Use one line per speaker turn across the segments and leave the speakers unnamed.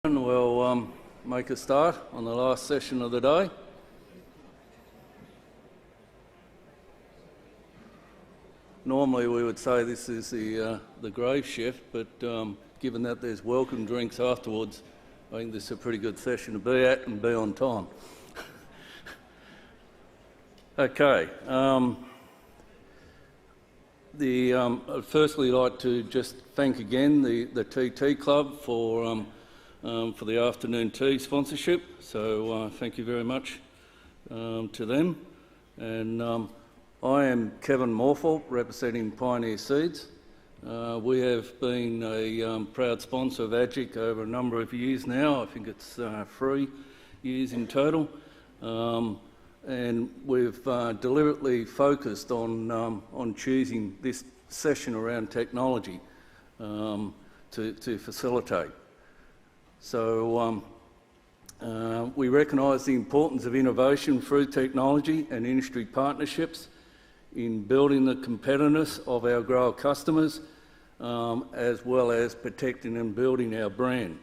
We'll make a start on the last session of the day. Normally we would say this is the grave shift, but given that there's welcome drinks afterwards, I think this is a pretty good session to be at and be on time. Okay. I'd firstly like to just thank again the TT Club for the afternoon tea sponsorship. So thank you very much to them. And I am Kevin Morford, representing Pioneer Seeds. We have been a proud sponsor of AGIC over a number of years now. I think it's 3 years in total. And we've deliberately focused on choosing this session around technology to facilitate. So we recognise the importance of innovation through technology and industry partnerships in building the competitiveness of our grower customers, as well as protecting and building our brand.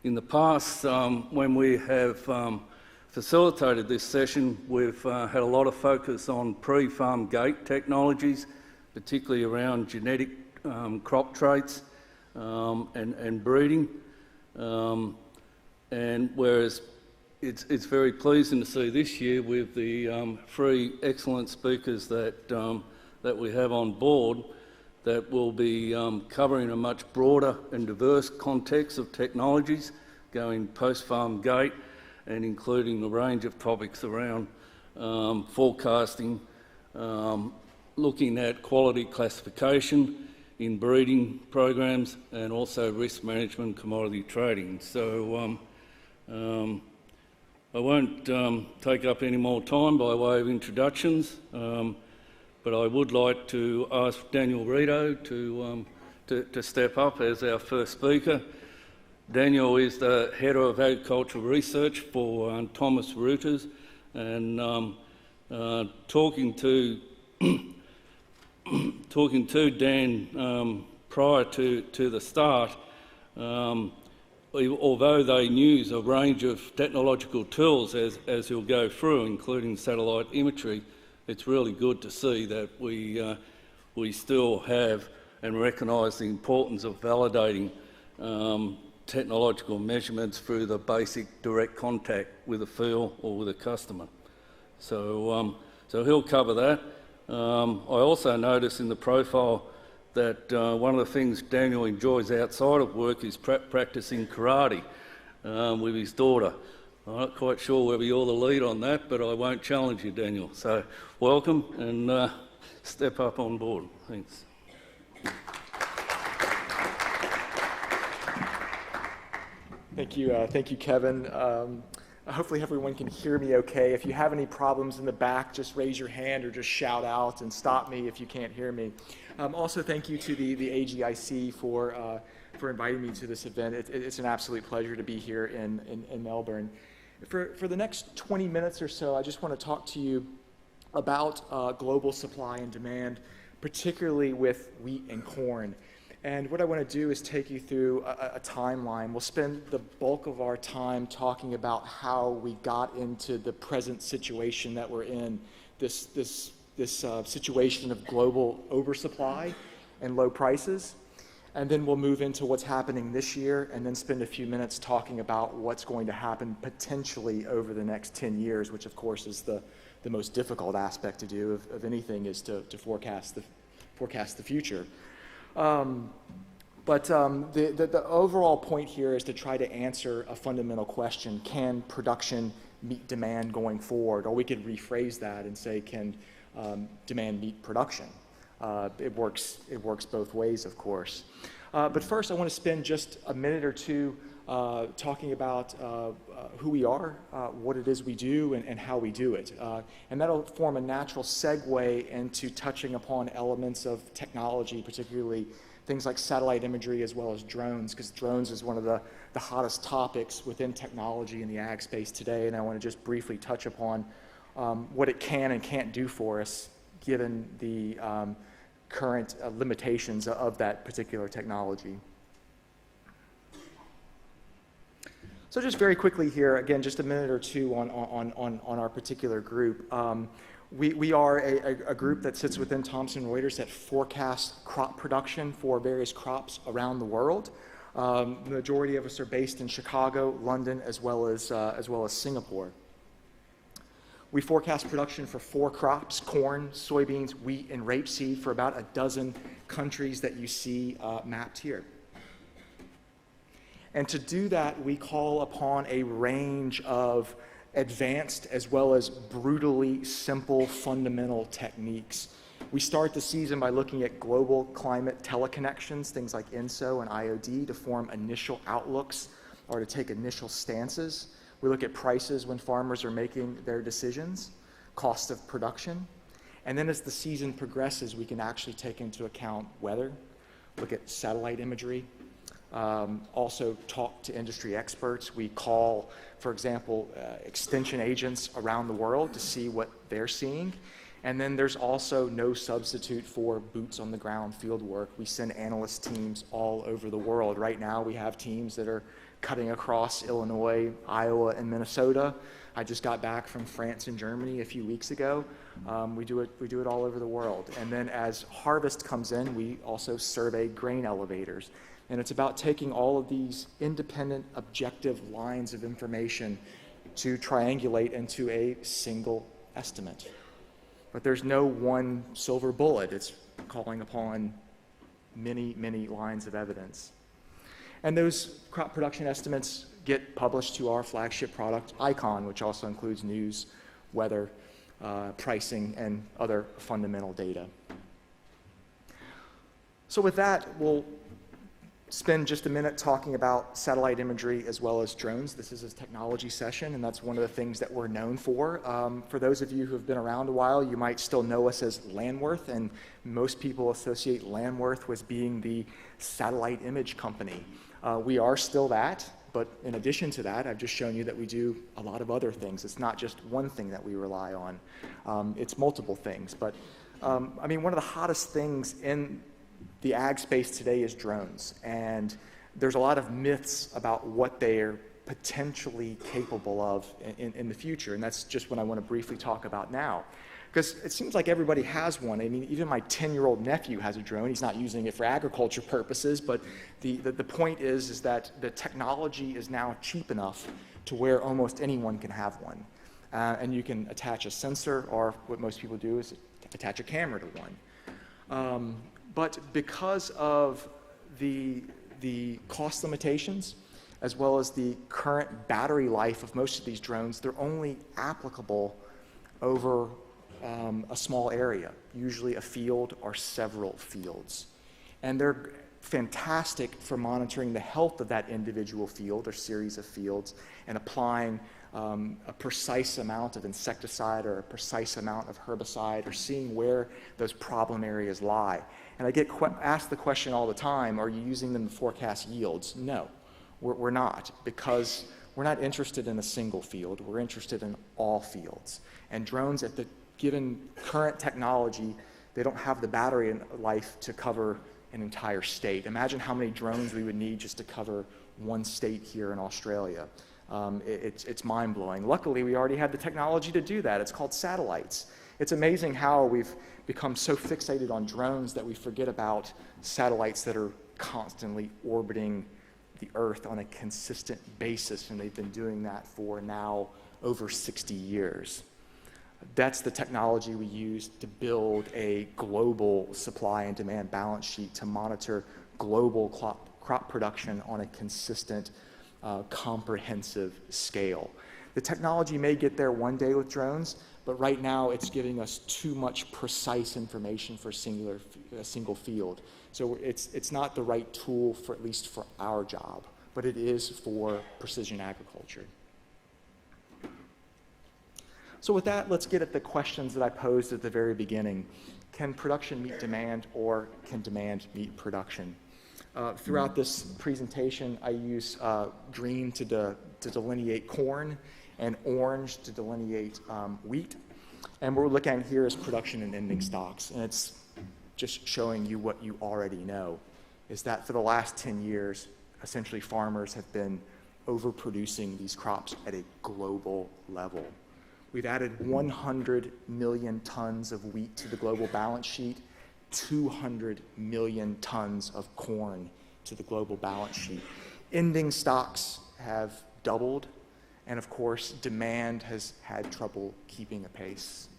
In the past, when we have facilitated this session, we've had a lot of focus on pre-farm gate technologies, particularly around genetic crop traits and breeding. And whereas it's very pleasing to see this year with the 3 excellent speakers that we have on board that will be covering a much broader and diverse context of technologies going post-farm gate and including a range of topics around forecasting, looking at quality classification in breeding programs and also risk management, commodity trading. So I won't take up any more time by way of introductions, but I would like to ask Daniel Rito to step up as our first speaker. Daniel is the Head of Agricultural Research for Thomas Reuters, and talking to Dan prior to the start, although they use a range of technological tools as he'll go through, including satellite imagery, it's really good to see that we still have and recognise the importance of validating technological measurements through the basic direct contact with a field or with a customer. So he'll cover that. I also noticed in the profile that one of the things Daniel enjoys outside of work is practicing karate with his daughter. I'm not quite sure whether you're the lead on that, but I won't challenge you, Daniel. So welcome and step up on board. Thanks.
Thank you, Kevin. Hopefully everyone can hear me okay. If you have any problems in the back, just raise your hand or just shout out and stop me if you can't hear me. Also, thank you to the AGIC for inviting me to this event. It's an absolute pleasure to be here in Melbourne. For the next 20 minutes or so, I just want to talk to you about global supply and demand, particularly with wheat and corn. And what I want to do is take you through a timeline. We'll spend the bulk of our time talking about how we got into the present situation that we're in, this situation of global oversupply and low prices. And then we'll move into what's happening this year and then spend a few minutes talking about what's going to happen potentially over the next 10 years, which of course is the most difficult aspect to do of anything, is to forecast the future. But the overall point here is to try to answer a fundamental question: can production meet demand going forward? Or we could rephrase that and say, can demand meet production? It works both ways, of course. But first, I want to spend just a minute or two talking about who we are, what it is we do, and how we do it. And that'll form a natural segue into touching upon elements of technology, particularly things like satellite imagery as well as drones, because drones is one of the hottest topics within technology in the ag space today. And I want to just briefly touch upon what it can and can't do for us, given the current limitations of that particular technology. So just very quickly here, again, just a minute or two on our particular group. We are a group that sits within Thomson Reuters that forecasts crop production for various crops around the world. The majority of us are based in Chicago, London, as well as Singapore. We forecast production for 4 crops: corn, soybeans, wheat, and rapeseed, for about a dozen countries that you see mapped here. And to do that, we call upon a range of advanced as well as brutally simple fundamental techniques. We start the season by looking at global climate teleconnections, things like INSO and IOD, to form initial outlooks or to take initial stances. We look at prices when farmers are making their decisions, cost of production, and then as the season progresses, we can actually take into account weather, look at satellite imagery, also talk to industry experts. We call, for example, extension agents around the world to see what they're seeing. And then there's also no substitute for boots on the ground field work. We send analyst teams all over the world. Right now we have teams that are cutting across Illinois, Iowa, and Minnesota. I just got back from France and Germany a few weeks ago. We do it all over the world. And then as harvest comes in, we also survey grain elevators. And it's about taking all of these independent, objective lines of information to triangulate into a single estimate. But there's no one silver bullet. It's calling upon many, many lines of evidence. And those crop production estimates get published to our flagship product, ICON, which also includes news, weather, pricing, and other fundamental data. So with that, we'll spend just a minute talking about satellite imagery as well as drones. This is a technology session, and that's one of the things that we're known for. For those of you who have been around a while, you might still know us as Landworth, and most people associate Landworth with being the satellite image company. We are still that, but in addition to that, I've just shown you that we do a lot of other things. It's not just one thing that we rely on. It's multiple things. But I mean, one of the hottest things in the ag space today is drones, and there's a lot of myths about what they are potentially capable of in the future, and that's just what I want to briefly talk about now. Because it seems like everybody has one. I mean, even my 10-year-old nephew has a drone. He's not using it for agriculture purposes, but the point is that the technology is now cheap enough to where almost anyone can have one. And you can attach a sensor, or what most people do is attach a camera to one. But because of the cost limitations, as well as the current battery life of most of these drones, they're only applicable over a small area, usually a field or several fields. And they're fantastic for monitoring the health of that individual field or series of fields and applying a precise amount of insecticide or a precise amount of herbicide, or seeing where those problem areas lie. And I get asked the question all the time, are you using them to forecast yields? No, we're not, because we're not interested in a single field. We're interested in all fields. And drones, at the given current technology, they don't have the battery life to cover an entire state. Imagine how many drones we would need just to cover one state here in Australia. It's mind-blowing. Luckily, we already have the technology to do that. It's called satellites. It's amazing how we've become so fixated on drones that we forget about satellites that are constantly orbiting the Earth on a consistent basis, and they've been doing that for now over 60 years. That's the technology we use to build a global supply and demand balance sheet to monitor global crop production on a consistent, comprehensive scale. The technology may get there one day with drones, but right now it's giving us too much precise information for a single field. So it's not the right tool for, at least for our job, but it is for precision agriculture. So with that, let's get at the questions that I posed at the very beginning. Can production meet demand, or can demand meet production? Throughout this presentation, I use green to delineate corn and orange to delineate wheat. And what we're looking at here is production and ending stocks. And it's just showing you what you already know, is that for the last 10 years, essentially farmers have been overproducing these crops at a global level. We've added 100 million tons of wheat to the global balance sheet, 200 million tons of corn to the global balance sheet. Ending stocks have doubled, and of course, demand has had trouble keeping apace.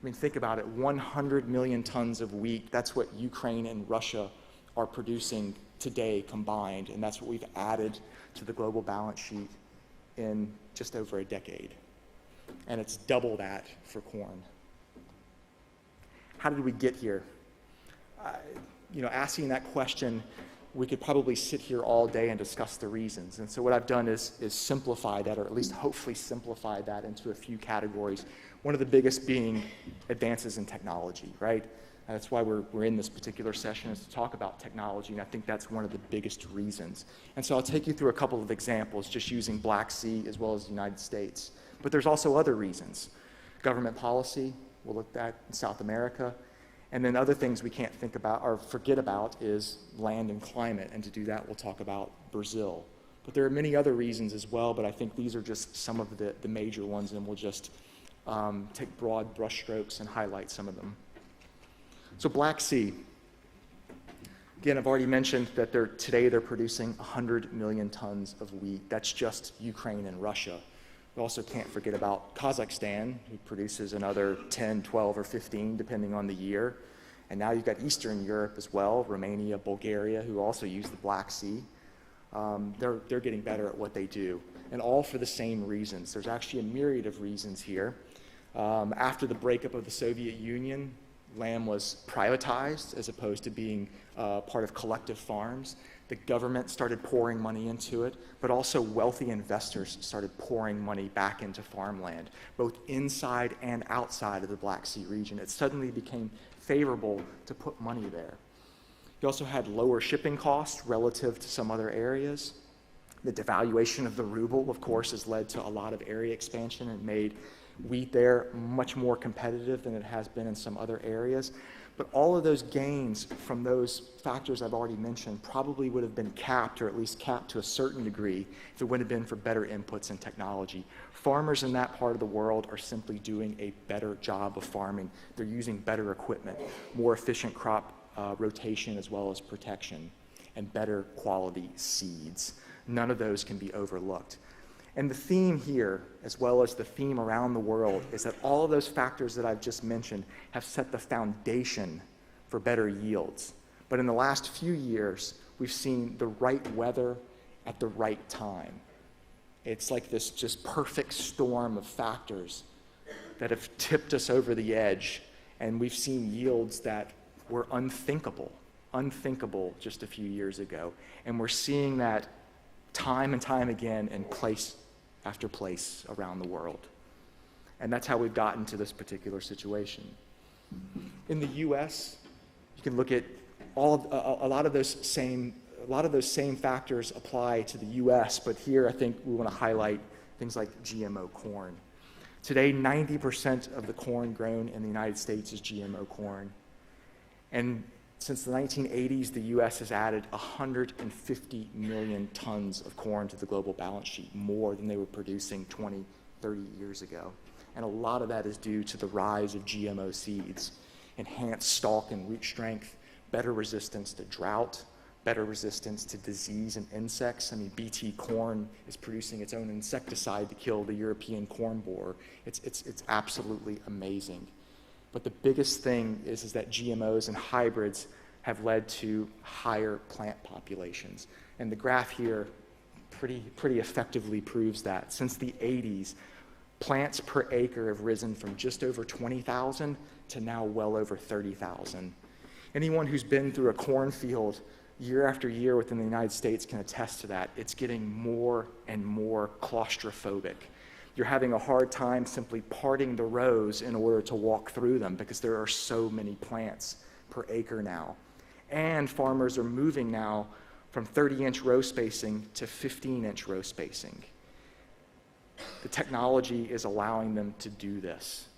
I mean, think about it, 100 million tons of wheat, that's what Ukraine and Russia are producing today combined, and that's what we've added to the global balance sheet in just over a decade. And it's double that for corn. How did we get here? Asking that question, we could probably sit here all day and discuss the reasons. And so what I've done is simplify that, or at least hopefully simplify that into a few categories. One of the biggest being advances in technology, right? And that's why we're in this particular session, is to talk about technology, and I think that's one of the biggest reasons. And so I'll take you through a couple of examples, just using Black Sea as well as the United States. But there's also other reasons. Government policy, we'll look at in South America. And then other things we can't think about or forget about is land and climate. And to do that, we'll talk about Brazil. But there are many other reasons as well, but I think these are just some of the major ones, and we'll just take broad brushstrokes and highlight some of them. So Black Sea. Again, I've already mentioned that today they're producing 100 million tons of wheat. That's just Ukraine and Russia. We also can't forget about Kazakhstan, who produces another 10, 12, or 15, depending on the year. And now you've got Eastern Europe as well, Romania, Bulgaria, who also use the Black Sea. They're getting better at what they do, and all for the same reasons. There's actually a myriad of reasons here. After the breakup of the Soviet Union, land was privatized as opposed to being part of collective farms. The government started pouring money into it, but also wealthy investors started pouring money back into farmland, both inside and outside of the Black Sea region. It suddenly became favorable to put money there. You also had lower shipping costs relative to some other areas. The devaluation of the ruble, of course, has led to a lot of area expansion and made wheat there much more competitive than it has been in some other areas. But all of those gains from those factors I've already mentioned probably would have been capped, or at least capped to a certain degree, if it wouldn't have been for better inputs in technology. Farmers in that part of the world are simply doing a better job of farming. They're using better equipment, more efficient crop rotation as well as protection, and better quality seeds. None of those can be overlooked. And the theme here, as well as the theme around the world, is that all of those factors that I've just mentioned have set the foundation for better yields. But in the last few years, we've seen the right weather at the right time. It's like this just perfect storm of factors that have tipped us over the edge, and we've seen yields that were unthinkable just a few years ago. And we're seeing that time and time again in place after place around the world. And that's how we've gotten to this particular situation. In the US, you can look at a lot of those same factors apply to the US, but here I think we want to highlight things like GMO corn. Today, 90% of the corn grown in the United States is GMO corn. And since the 1980s, the US has added 150 million tons of corn to the global balance sheet, more than they were producing 20, 30 years ago. And a lot of that is due to the rise of GMO seeds, enhanced stalk and root strength, better resistance to drought, better resistance to disease and insects. I mean, BT corn is producing its own insecticide to kill the European corn borer. It's absolutely amazing. But the biggest thing is that GMOs and hybrids have led to higher plant populations. And the graph here pretty effectively proves that. Since the 80s, plants per acre have risen from just over 20,000 to now well over 30,000. Anyone who's been through a cornfield year after year within the United States can attest to that. It's getting more and more claustrophobic. You're having a hard time simply parting the rows in order to walk through them because there are so many plants per acre now. And farmers are moving now from 30-inch row spacing to 15-inch row spacing. The technology is allowing them to do this.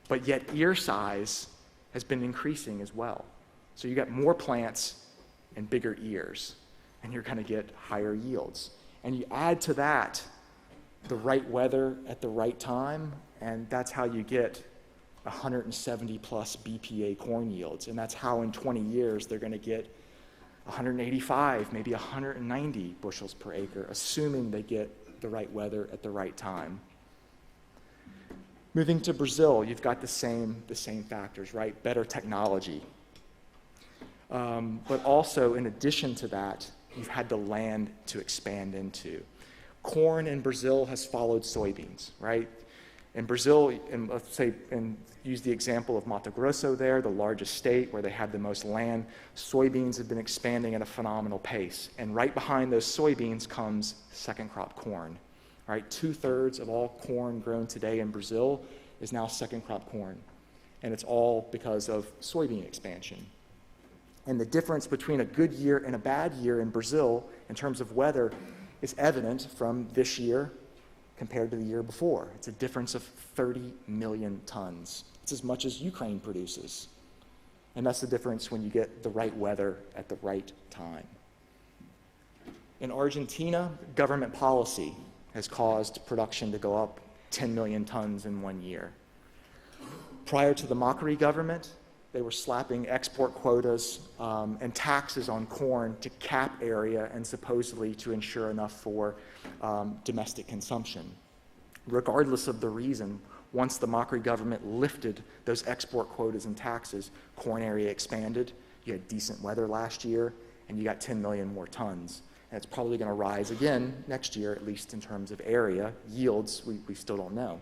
But yet ear size has been increasing as well. So you got more plants and bigger ears, and you're going to get higher yields. And you add to that the right weather at the right time, and that's how you get 170 plus BPA corn yields. And that's how in 20 years they're going to get 185, maybe 190 bushels per acre, assuming they get the right weather at the right time. Moving to Brazil, you've got the same factors, right? Better technology. But also, in addition to that, you've had the land to expand into. Corn in Brazil has followed soybeans, right? In Brazil, and let's say, and use the example of Mato Grosso there, the largest state where they have the most land, soybeans have been expanding at a phenomenal pace. And right behind those soybeans comes second crop corn, right? 2/3 of all corn grown today in Brazil is now second crop corn. And it's all because of soybean expansion. And the difference between a good year and a bad year in Brazil in terms of weather is evident from this year compared to the year before. It's a difference of 30 million tons. It's as much as Ukraine produces. And that's the difference when you get the right weather at the right time. In Argentina, government policy has caused production to go up 10 million tons in 1 year. Prior to the Macri government, they were slapping export quotas and taxes on corn to cap area and supposedly to ensure enough for domestic consumption. Regardless of the reason, once the Macri government lifted those export quotas and taxes, corn area expanded, you had decent weather last year, and you got 10 million more tons. And it's probably going to rise again next year, at least in terms of area. Yields, we still don't know.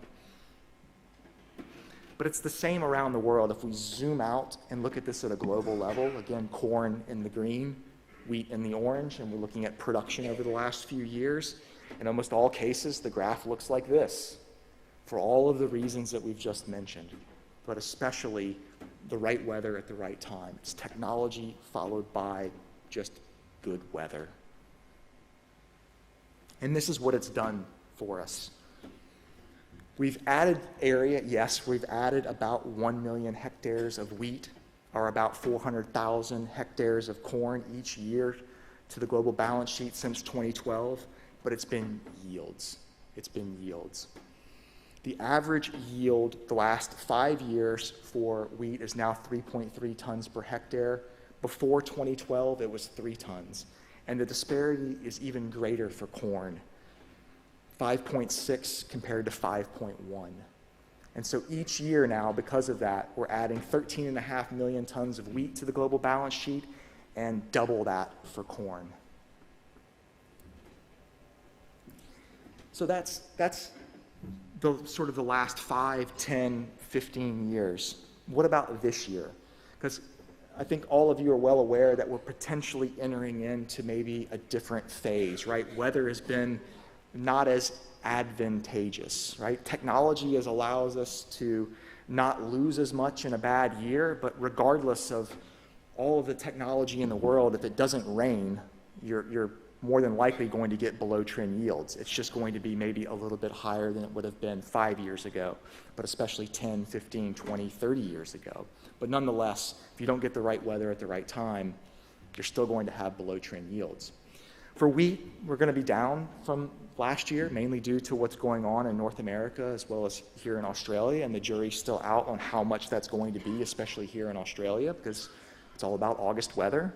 But it's the same around the world. If we zoom out and look at this at a global level, again, corn in the green, wheat in the orange, and we're looking at production over the last few years, in almost all cases, the graph looks like this, for all of the reasons that we've just mentioned, but especially the right weather at the right time. It's technology followed by just good weather. And this is what it's done for us. We've added area, yes, we've added about 1 million hectares of wheat, or about 400,000 hectares of corn each year to the global balance sheet since 2012, but it's been yields. It's been yields. The average yield the last 5 years for wheat is now 3.3 tons per hectare. Before 2012, it was 3 tons. And the disparity is even greater for corn. 5.6 compared to 5.1. And so each year now, because of that, we're adding 13.5 million tons of wheat to the global balance sheet and double that for corn. So that's the sort of the last 5, 10, 15 years. What about this year? Because I think all of you are well aware that we're potentially entering into maybe a different phase, right? Weather has been not as advantageous, right? Technology allows us to not lose as much in a bad year, but regardless of all of the technology in the world, if it doesn't rain, you're more than likely going to get below trend yields. It's just going to be maybe a little bit higher than it would have been 5 years ago, but especially 10, 15, 20, 30 years ago. But nonetheless, if you don't get the right weather at the right time, you're still going to have below trend yields. For wheat, we're going to be down from last year, mainly due to what's going on in North America as well as here in Australia, and the jury's still out on how much that's going to be, especially here in Australia, because it's all about August weather.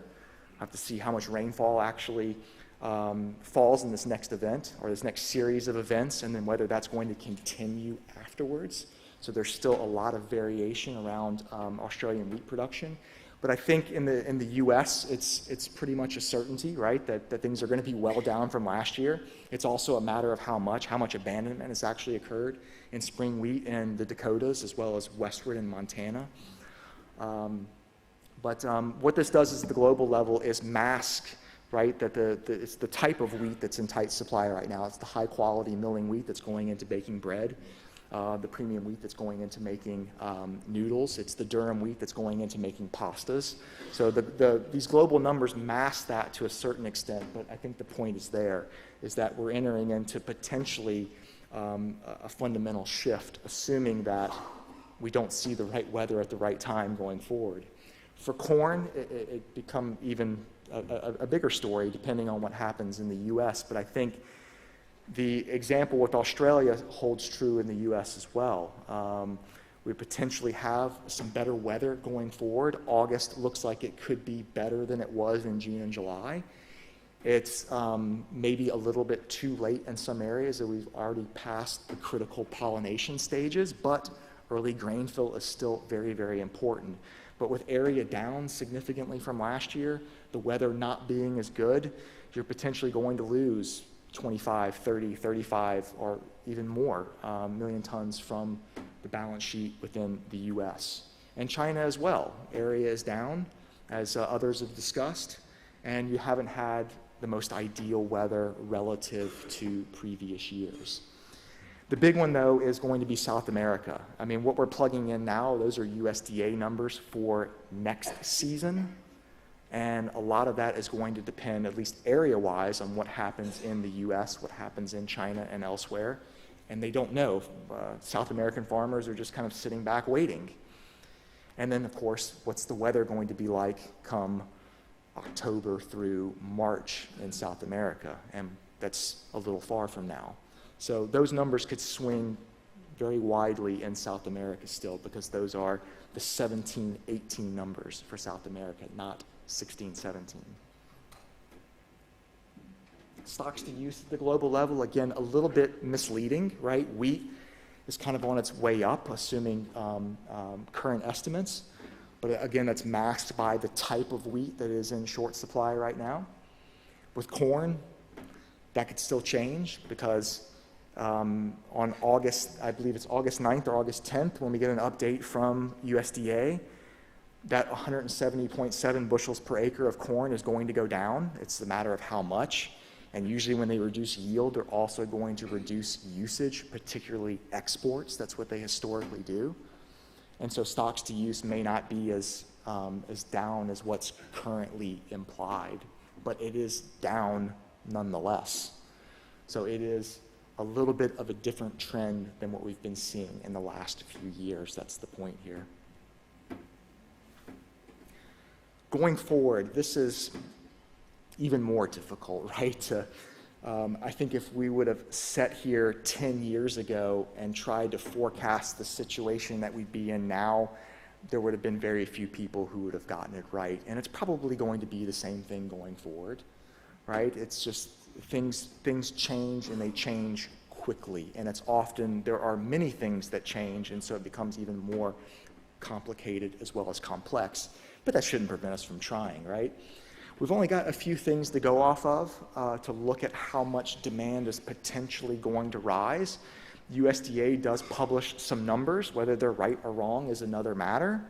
I have to see how much rainfall actually falls in this next event or this next series of events, and then whether that's going to continue afterwards. So there's still a lot of variation around Australian wheat production. But I think in the U.S., it's pretty much a certainty, right, that things are going to be well down from last year. It's also a matter of how much abandonment has actually occurred in spring wheat in the Dakotas as well as westward in Montana. But what this does is at the global level is mask, right, that it's the type of wheat that's in tight supply right now. It's the high quality milling wheat that's going into baking bread. The premium wheat that's going into making noodles. It's the durum wheat that's going into making pastas. So these global numbers mask that to a certain extent, but I think the point is there, is that we're entering into potentially a fundamental shift, assuming that we don't see the right weather at the right time going forward. For corn, it become even a bigger story depending on what happens in the US, but I think the example with Australia holds true in the US as well. We potentially have some better weather going forward. August looks like it could be better than it was in June and July. It's maybe a little bit too late in some areas that we've already passed the critical pollination stages, but early grain fill is still very, very important. But with area down significantly from last year, the weather not being as good, you're potentially going to lose 25, 30, 35, or even more million tons from the balance sheet within the US. And China as well. Area is down, as others have discussed, and you haven't had the most ideal weather relative to previous years. The big one, though, is going to be South America. I mean, what we're plugging in now, those are USDA numbers for next season, and a lot of that is going to depend, at least area-wise, on what happens in the US, what happens in China and elsewhere. And they don't know. South American farmers are just kind of sitting back waiting. And then, of course, what's the weather going to be like come October through March in South America? And that's a little far from now. So those numbers could swing very widely in South America still, because those are the 17, 18 numbers for South America, not 16, 17. Stocks to use at the global level, again, a little bit misleading, right? Wheat is kind of on its way up, assuming current estimates. But again, that's masked by the type of wheat that is in short supply right now. With corn, that could still change, because on August, I believe it's August 9th or August 10th, when we get an update from USDA, that 170.7 bushels per acre of corn is going to go down. It's a matter of how much. And usually when they reduce yield, they're also going to reduce usage, particularly exports. That's what they historically do. And so stocks to use may not be as down as what's currently implied, but it is down nonetheless. So it is a little bit of a different trend than what we've been seeing in the last few years. That's the point here. Going forward, this is even more difficult, right? I think if we would have sat here 10 years ago and tried to forecast the situation that we'd be in now, there would have been very few people who would have gotten it right. And it's probably going to be the same thing going forward, right? It's just things change, and they change quickly. And it's often, there are many things that change, and so it becomes even more complicated as well as complex. But that shouldn't prevent us from trying, right? We've only got a few things to go off of to look at how much demand is potentially going to rise. USDA does publish some numbers. Whether they're right or wrong is another matter.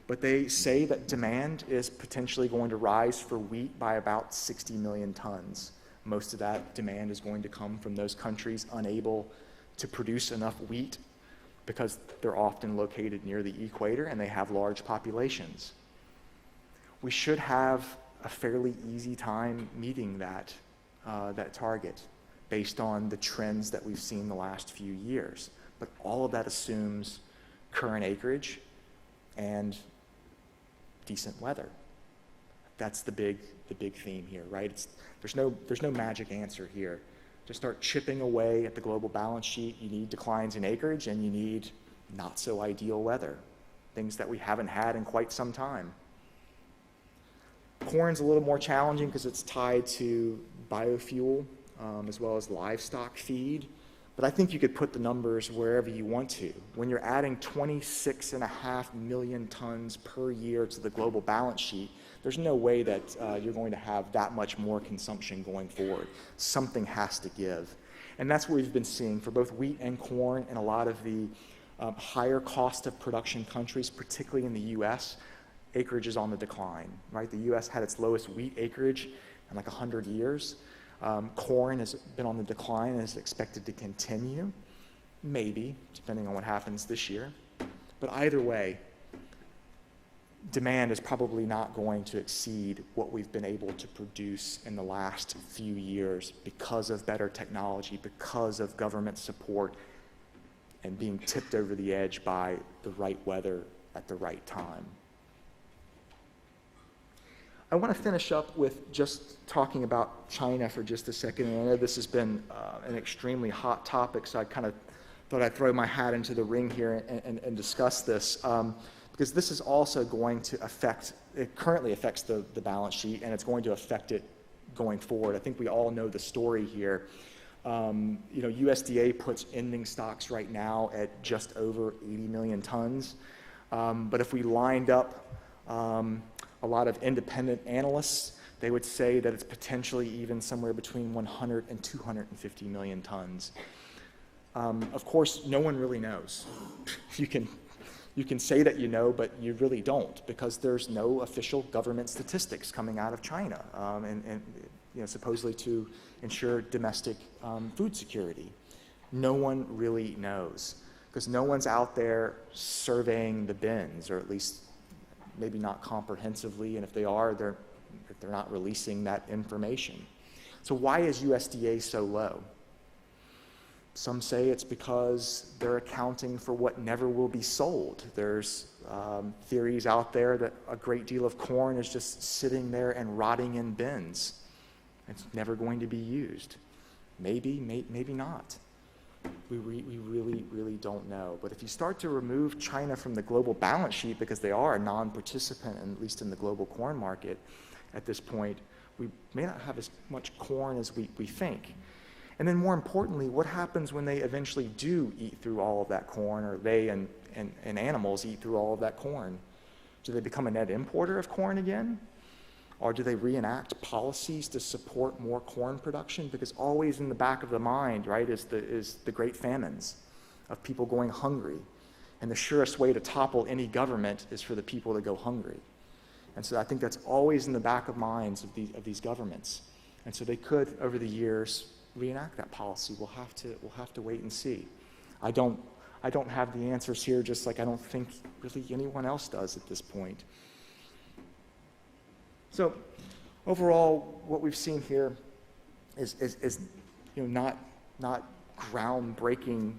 But they say that demand is potentially going to rise for wheat by about 60 million tons. Most of that demand is going to come from those countries unable to produce enough wheat because they're often located near the equator and they have large populations. We should have a fairly easy time meeting that target based on the trends that we've seen the last few years. But all of that assumes current acreage and decent weather. That's the big theme here, right? There's no magic answer here. To start chipping away at the global balance sheet, you need declines in acreage and you need not so ideal weather, things that we haven't had in quite some time. Corn's a little more challenging because it's tied to biofuel as well as livestock feed. But I think you could put the numbers wherever you want to. When you're adding 26.5 million tons per year to the global balance sheet, there's no way that you're going to have that much more consumption going forward. Something has to give. And that's what we've been seeing for both wheat and corn in a lot of the higher cost of production countries, particularly in the US. Acreage is on the decline, right? The US had its lowest wheat acreage in like 100 years. Corn has been on the decline and is expected to continue, maybe, depending on what happens this year. But either way, demand is probably not going to exceed what we've been able to produce in the last few years because of better technology, because of government support, and being tipped over the edge by the right weather at the right time. I want to finish up with just talking about China for just a second. And I know this has been an extremely hot topic, so I kind of thought I'd throw my hat into the ring here and discuss this, because this is also going to affect, it currently affects the balance sheet, and it's going to affect it going forward. I think we all know the story here. USDA puts ending stocks right now at just over 80 million tons. But if we lined up a lot of independent analysts, they would say that it's potentially even somewhere between 100 and 250 million tons. Of course, no one really knows. You can say that you know, but you really don't, because there's no official government statistics coming out of China, and supposedly to ensure domestic food security. No one really knows, because no one's out there surveying the bins, or at least maybe not comprehensively, and if they are, they're not releasing that information. So why is USDA so low? Some say it's because they're accounting for what never will be sold. There's theories out there that a great deal of corn is just sitting there and rotting in bins. It's never going to be used. Maybe not. We really, really don't know. But if you start to remove China from the global balance sheet, because they are a non-participant, at least in the global corn market at this point, we may not have as much corn as we think. And then more importantly, what happens when they eventually do eat through all of that corn, or they and animals eat through all of that corn? Do they become a net importer of corn again? Or do they reenact policies to support more corn production? Because always in the back of the mind, right, is the great famines of people going hungry. And the surest way to topple any government is for the people to go hungry. And so I think that's always in the back of minds of these governments. And so they could, over the years, reenact that policy. We'll have to wait and see. I don't have the answers here, just like I don't think really anyone else does at this point. So overall, what we've seen here is not groundbreaking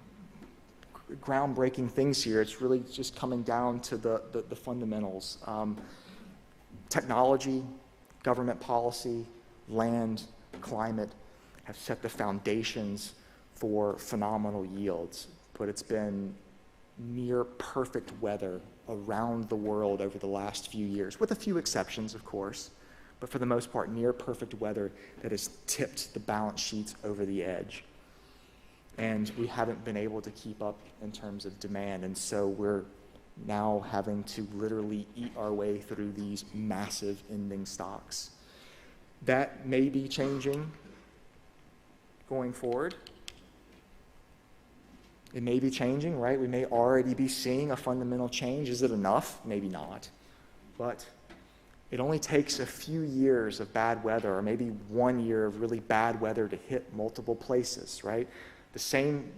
things here. It's really just coming down to the fundamentals. Technology, government policy, land, climate have set the foundations for phenomenal yields, but it's been near perfect weather around the world over the last few years, with a few exceptions, of course, but for the most part, near perfect weather that has tipped the balance sheets over the edge. And we haven't been able to keep up in terms of demand, and so we're now having to literally eat our way through these massive ending stocks. That may be changing going forward. It may be changing, right? We may already be seeing a fundamental change. Is it enough? Maybe not. But it only takes a few years of bad weather, or maybe 1 year of really bad weather, to hit multiple places, right? The same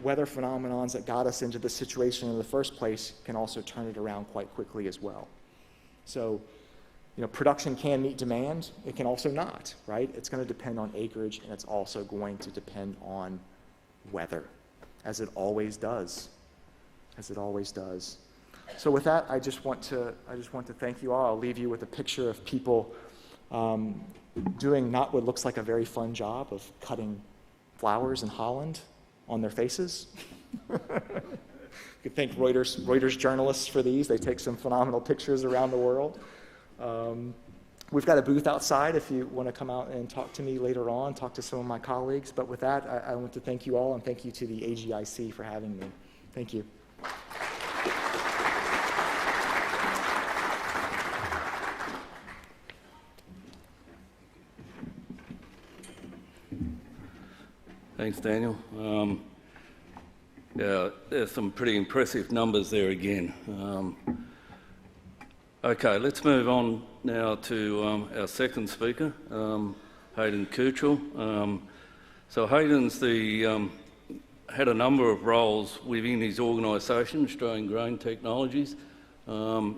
weather phenomenons that got us into the situation in the first place can also turn it around quite quickly as well. So, production can meet demand. It can also not, right? It's going to depend on acreage, and it's also going to depend on weather, as it always does. So with that, I just want to thank you all. I'll leave you with a picture of people doing not what looks like a very fun job of cutting flowers in Holland on their faces. You could thank Reuters journalists for these. They take some phenomenal pictures around the world. We've got a booth outside if you want to come out and talk to me later on, talk to some of my colleagues. But with that, I want to thank you all, and thank you to the AGIC for having me. Thank you.
Thanks, Daniel. Yeah, there's some pretty impressive numbers there again. Okay, let's move on now to our second speaker, Hayden Kuchel. So Hayden's had a number of roles within his organisation, Australian Grain Technologies.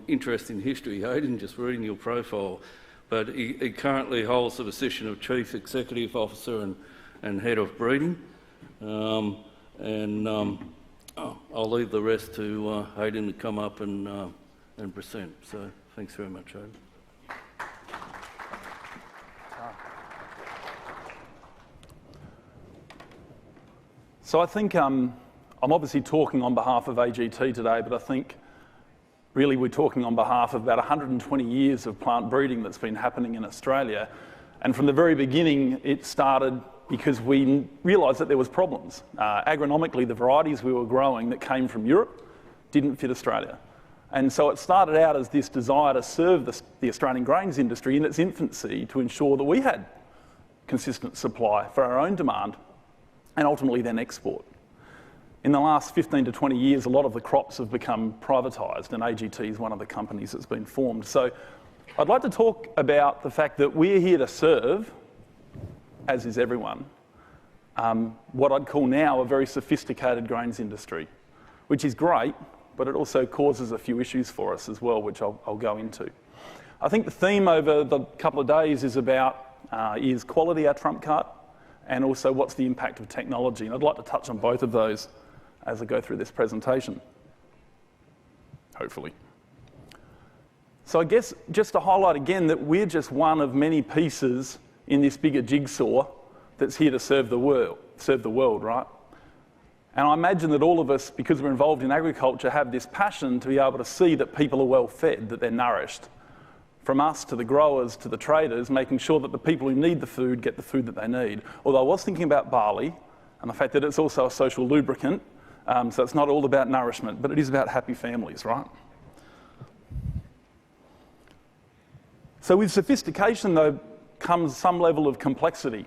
Interesting history, Hayden, just reading your profile. But he currently holds the position of Chief Executive Officer and Head of Breeding. I'll leave the rest to Hayden to come up and present. So thanks very much, Hayden.
So I think I'm obviously talking on behalf of AGT today, but I think really we're talking on behalf of about 120 years of plant breeding that's been happening in Australia. And from the very beginning, it started because we realised that there was problems. Agronomically, the varieties we were growing that came from Europe didn't fit Australia. And so it started out as this desire to serve the Australian grains industry in its infancy to ensure that we had consistent supply for our own demand and ultimately then export. In the last 15 to 20 years, a lot of the crops have become privatised, and AGT is one of the companies that's been formed. So I'd like to talk about the fact that we're here to serve, as is everyone, what I'd call now a very sophisticated grains industry, which is great, but it also causes a few issues for us as well, which I'll go into. I think the theme over the couple of days is about is quality our trump card, and also what's the impact of technology. And I'd like to touch on both of those as I go through this presentation, hopefully. So I guess just to highlight again that we're just one of many pieces in this bigger jigsaw that's here to serve the world, right? And I imagine that all of us, because we're involved in agriculture, have this passion to be able to see that people are well fed, that they're nourished. From us to the growers to the traders, making sure that the people who need the food get the food that they need. Although I was thinking about barley and the fact that it's also a social lubricant, so it's not all about nourishment, but it is about happy families, right? So with sophistication, though, comes some level of complexity.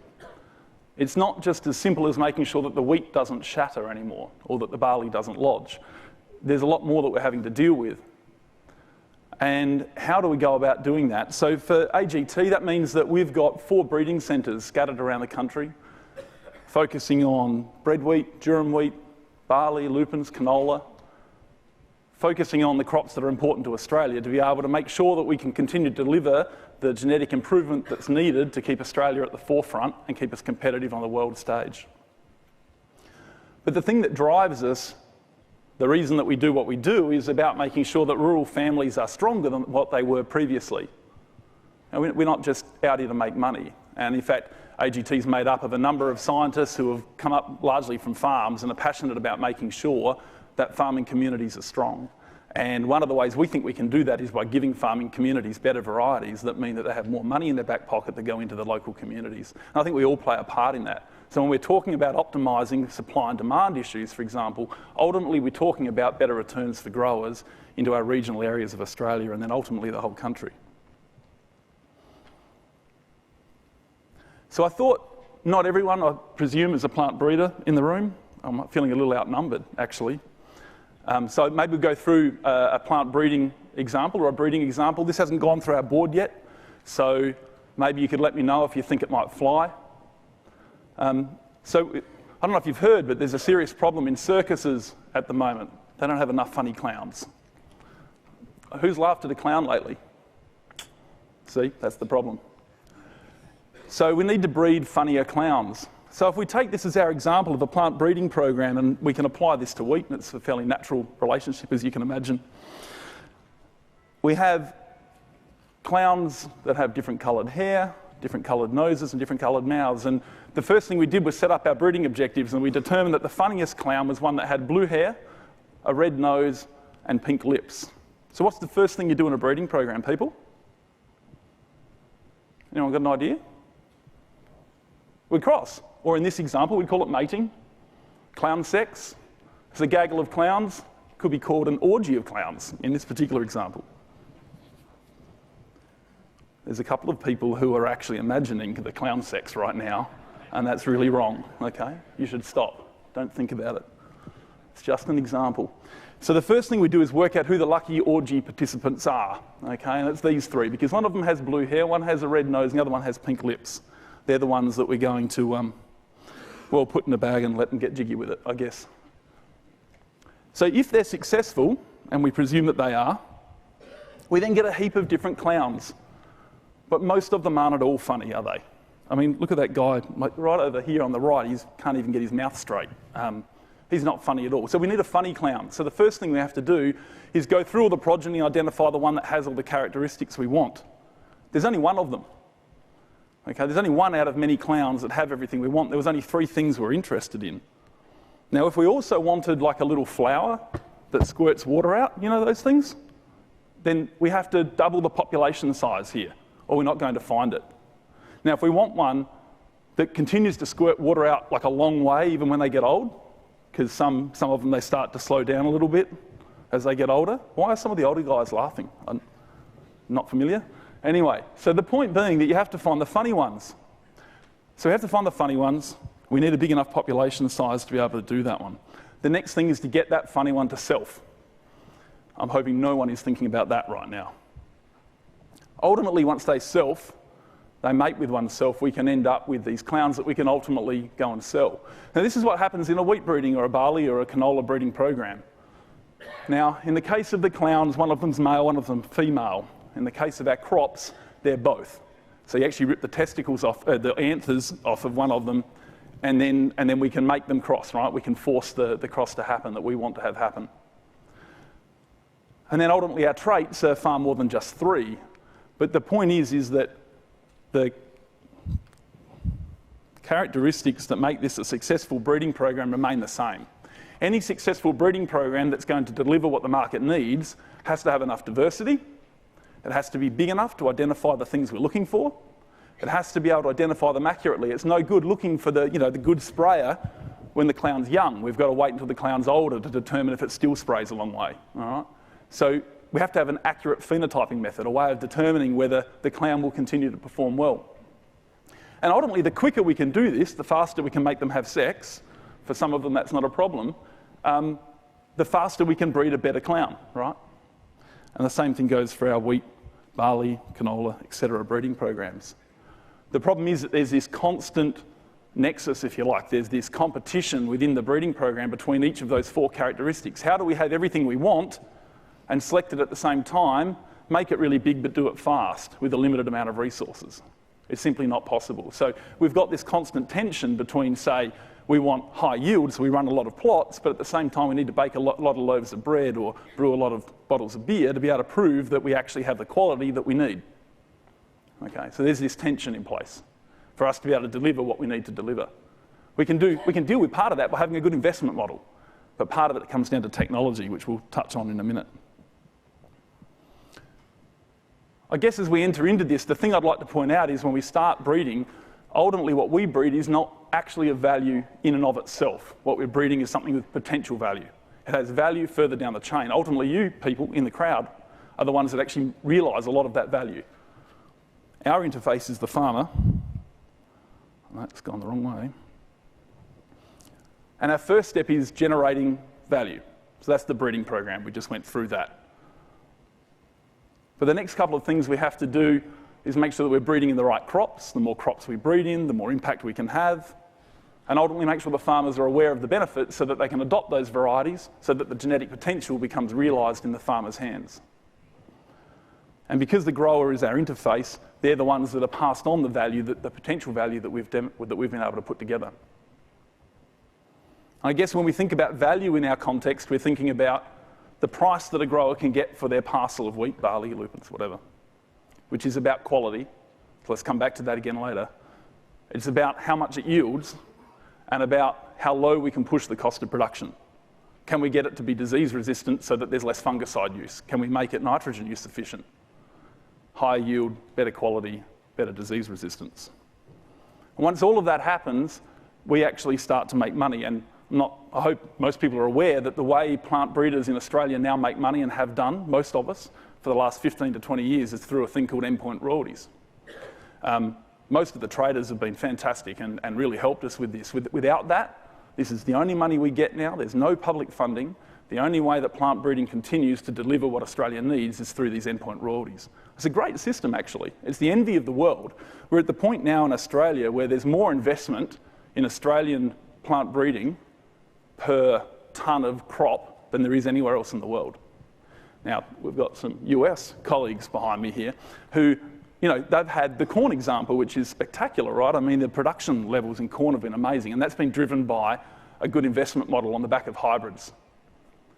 It's not just as simple as making sure that the wheat doesn't shatter anymore or that the barley doesn't lodge. There's a lot more that we're having to deal with. And how do we go about doing that? So for AGT, that means that we've got 4 breeding centres scattered around the country, focusing on bread wheat, durum wheat, barley, lupins, canola, focusing on the crops that are important to Australia to be able to make sure that we can continue to deliver the genetic improvement that's needed to keep Australia at the forefront and keep us competitive on the world stage. But the thing that drives us, the reason that we do what we do, is about making sure that rural families are stronger than what they were previously. And we're not just out here to make money. And in fact, AGT is made up of a number of scientists who have come up largely from farms and are passionate about making sure that farming communities are strong. And one of the ways we think we can do that is by giving farming communities better varieties that mean that they have more money in their back pocket that go into the local communities. And I think we all play a part in that. So when we're talking about optimising supply and demand issues, for example, ultimately we're talking about better returns for growers into our regional areas of Australia and then ultimately the whole country. So I thought not everyone, I presume, is a plant breeder in the room. I'm feeling a little outnumbered, actually. So maybe we'll go through a plant breeding example or a breeding example. This hasn't gone through our board yet, so maybe you could let me know if you think it might fly. So I don't know if you've heard, but there's a serious problem in circuses at the moment. They don't have enough funny clowns. Who's laughed at a clown lately? See, that's the problem. So we need to breed funnier clowns. So if we take this as our example of a plant breeding program, and we can apply this to wheat, and it's a fairly natural relationship, as you can imagine. We have clowns that have different coloured hair, different coloured noses, and different coloured mouths. And the first thing we did was set up our breeding objectives, and we determined that the funniest clown was one that had blue hair, a red nose, and pink lips. So what's the first thing you do in a breeding program, people? Anyone got an idea? We cross. Or in this example, we'd call it mating. Clown sex. It's a gaggle of clowns. Could be called an orgy of clowns in this particular example. There's a couple of people who are actually imagining the clown sex right now, and that's really wrong, okay? You should stop. Don't think about it. It's just an example. So the first thing we do is work out who the lucky orgy participants are, okay? And it's these 3, because one of them has blue hair, one has a red nose, and the other one has pink lips. They're the ones that we're going to, well, put in a bag and let them get jiggy with it, I guess. So if they're successful, and we presume that they are, we then get a heap of different clowns. But most of them aren't at all funny, are they? I mean, look at that guy right over here on the right. He can't even get his mouth straight. He's not funny at all. So we need a funny clown. So the first thing we have to do is go through all the progeny, identify the one that has all the characteristics we want. There's only one of them. Okay, there's only one out of many clowns that have everything we want. There was only 3 things we're interested in. Now, if we also wanted like a little flower that squirts water out, you know those things, then we have to double the population size here, or we're not going to find it. Now, if we want one that continues to squirt water out like a long way even when they get old, because some of them, they start to slow down a little bit as they get older. Why are some of the older guys laughing? I'm not familiar. Anyway, so the point being that you have to find the funny ones. So we have to find the funny ones. We need a big enough population size to be able to do that one. The next thing is to get that funny one to self. I'm hoping no one is thinking about that right now. Ultimately, once they self, they mate with oneself, we can end up with these clowns that we can ultimately go and sell. Now, this is what happens in a wheat breeding or a barley or a canola breeding program. Now, in the case of the clowns, one of them's male, one of them female. In the case of our crops, they're both. So you actually rip the testicles off, the anthers off of one of them, and then we can make them cross, right? We can force the cross to happen that we want to have happen. And then ultimately our traits are far more than just 3. But the point is that the characteristics that make this a successful breeding program remain the same. Any successful breeding program that's going to deliver what the market needs has to have enough diversity. It has to be big enough to identify the things we're looking for. It has to be able to identify them accurately. It's no good looking for the good sprayer when the clown's young. We've got to wait until the clown's older to determine if it still sprays a long way. All right? So we have to have an accurate phenotyping method, a way of determining whether the clown will continue to perform well. And ultimately, the quicker we can do this, the faster we can make them have sex. For some of them, that's not a problem. The faster we can breed a better clown, right? And the same thing goes for our wheat, barley, canola, etc. breeding programs. The problem is that there's this constant nexus, if you like. There's this competition within the breeding program between each of those 4 characteristics. How do we have everything we want and select it at the same time, make it really big but do it fast with a limited amount of resources? It's simply not possible. So we've got this constant tension between, say, we want high yield, so we run a lot of plots, but at the same time we need to bake a lot of loaves of bread or brew a lot of bottles of beer to be able to prove that we actually have the quality that we need. Okay, so there's this tension in place for us to be able to deliver what we need to deliver. We can deal with part of that by having a good investment model, but part of it comes down to technology, which we'll touch on in a minute. I guess as we enter into this, the thing I'd like to point out is when we start breeding, ultimately what we breed is not actually of value in and of itself. What we're breeding is something with potential value. It has value further down the chain. Ultimately, you people in the crowd are the ones that actually realise a lot of that value. Our interface is the farmer. That's gone the wrong way. And our first step is generating value. So that's the breeding program. We just went through that. But the next couple of things we have to do is make sure that we're breeding in the right crops. The more crops we breed in, the more impact we can have. And ultimately make sure the farmers are aware of the benefits so that they can adopt those varieties so that the genetic potential becomes realised in the farmer's hands. And because the grower is our interface, they're the ones that are passed on the value, the potential value that we've been able to put together. I guess when we think about value in our context, we're thinking about the price that a grower can get for their parcel of wheat, barley, lupins, whatever, which is about quality. So let's come back to that again later. It's about how much it yields and about how low we can push the cost of production. Can we get it to be disease resistant so that there's less fungicide use? Can we make it nitrogen use efficient? Higher yield, better quality, better disease resistance. And once all of that happens, we actually start to make money. And I hope most people are aware that the way plant breeders in Australia now make money and have done, most of us, for the last 15 to 20 years is through a thing called endpoint royalties. Most of the traders have been fantastic and really helped us with this. Without that, this is the only money we get now. There's no public funding. The only way that plant breeding continues to deliver what Australia needs is through these endpoint royalties. It's a great system, actually. It's the envy of the world. We're at the point now in Australia where there's more investment in Australian plant breeding per tonne of crop than there is anywhere else in the world. Now, we've got some US colleagues behind me here who, they've had the corn example, which is spectacular, right? I mean, the production levels in corn have been amazing, and that's been driven by a good investment model on the back of hybrids.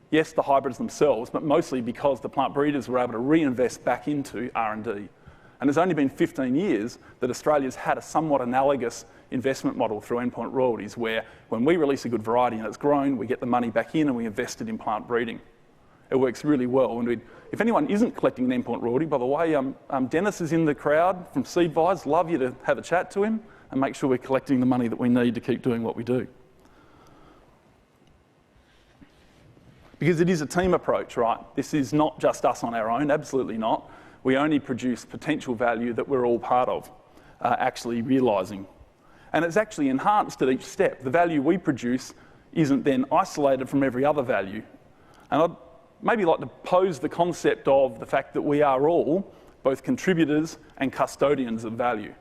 Yes, the hybrids themselves, but mostly because the plant breeders were able to reinvest back into R&D. And it's only been 15 years that Australia's had a somewhat analogous investment model through endpoint royalties, where when we release a good variety and it's grown, we get the money back in and we invest it in plant breeding. It works really well. And if anyone isn't collecting an endpoint royalty, by the way, Dennis is in the crowd from Seedvise. Love you to have a chat to him and make sure we're collecting the money that we need to keep doing what we do. Because it is a team approach, right? This is not just us on our own, absolutely not. We only produce potential value that we're all part of, actually realising. And it's actually enhanced at each step. The value we produce isn't then isolated from every other value. And I'd maybe like to pose the concept of the fact that we are all both contributors and custodians of value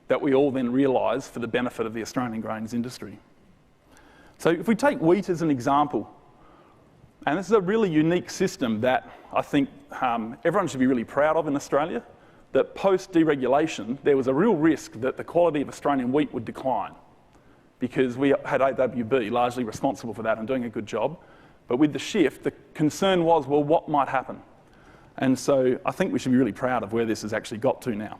that we all then realise for the benefit of the Australian grains industry. So if we take wheat as an example, and this is a really unique system that I think everyone should be really proud of in Australia, that post-deregulation, there was a real risk that the quality of Australian wheat would decline because we had AWB largely responsible for that and doing a good job. But with the shift, the concern was, well, what might happen? And so I think we should be really proud of where this has actually got to now,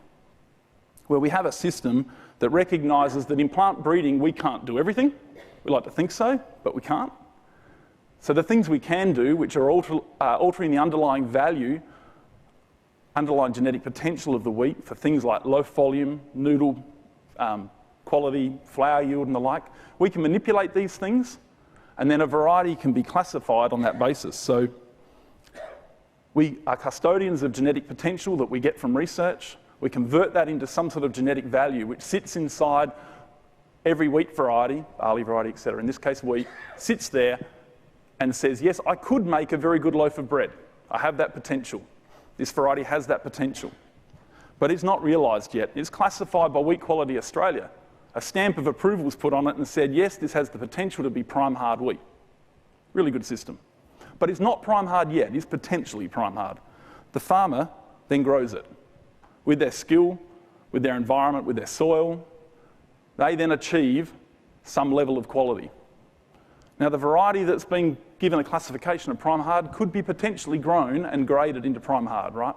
where we have a system that recognises that in plant breeding, we can't do everything. We like to think so, but we can't. So the things we can do, which are altering the underlying value, underlying genetic potential of the wheat for things like low volume, noodle quality, flour yield and the like, we can manipulate these things and then a variety can be classified on that basis. So we are custodians of genetic potential that we get from research. We convert that into some sort of genetic value which sits inside every wheat variety, barley variety, etc. In this case wheat, sits there and says, yes, I could make a very good loaf of bread. I have that potential. This variety has that potential. But it's not realised yet. It's classified by Wheat Quality Australia. A stamp of approval was put on it and said, yes, this has the potential to be prime hard wheat. Really good system. But it's not prime hard yet. It's potentially prime hard. The farmer then grows it. With their skill, with their environment, with their soil, they then achieve some level of quality. Now, the variety that's been given a classification of prime hard could be potentially grown and graded into prime hard, right?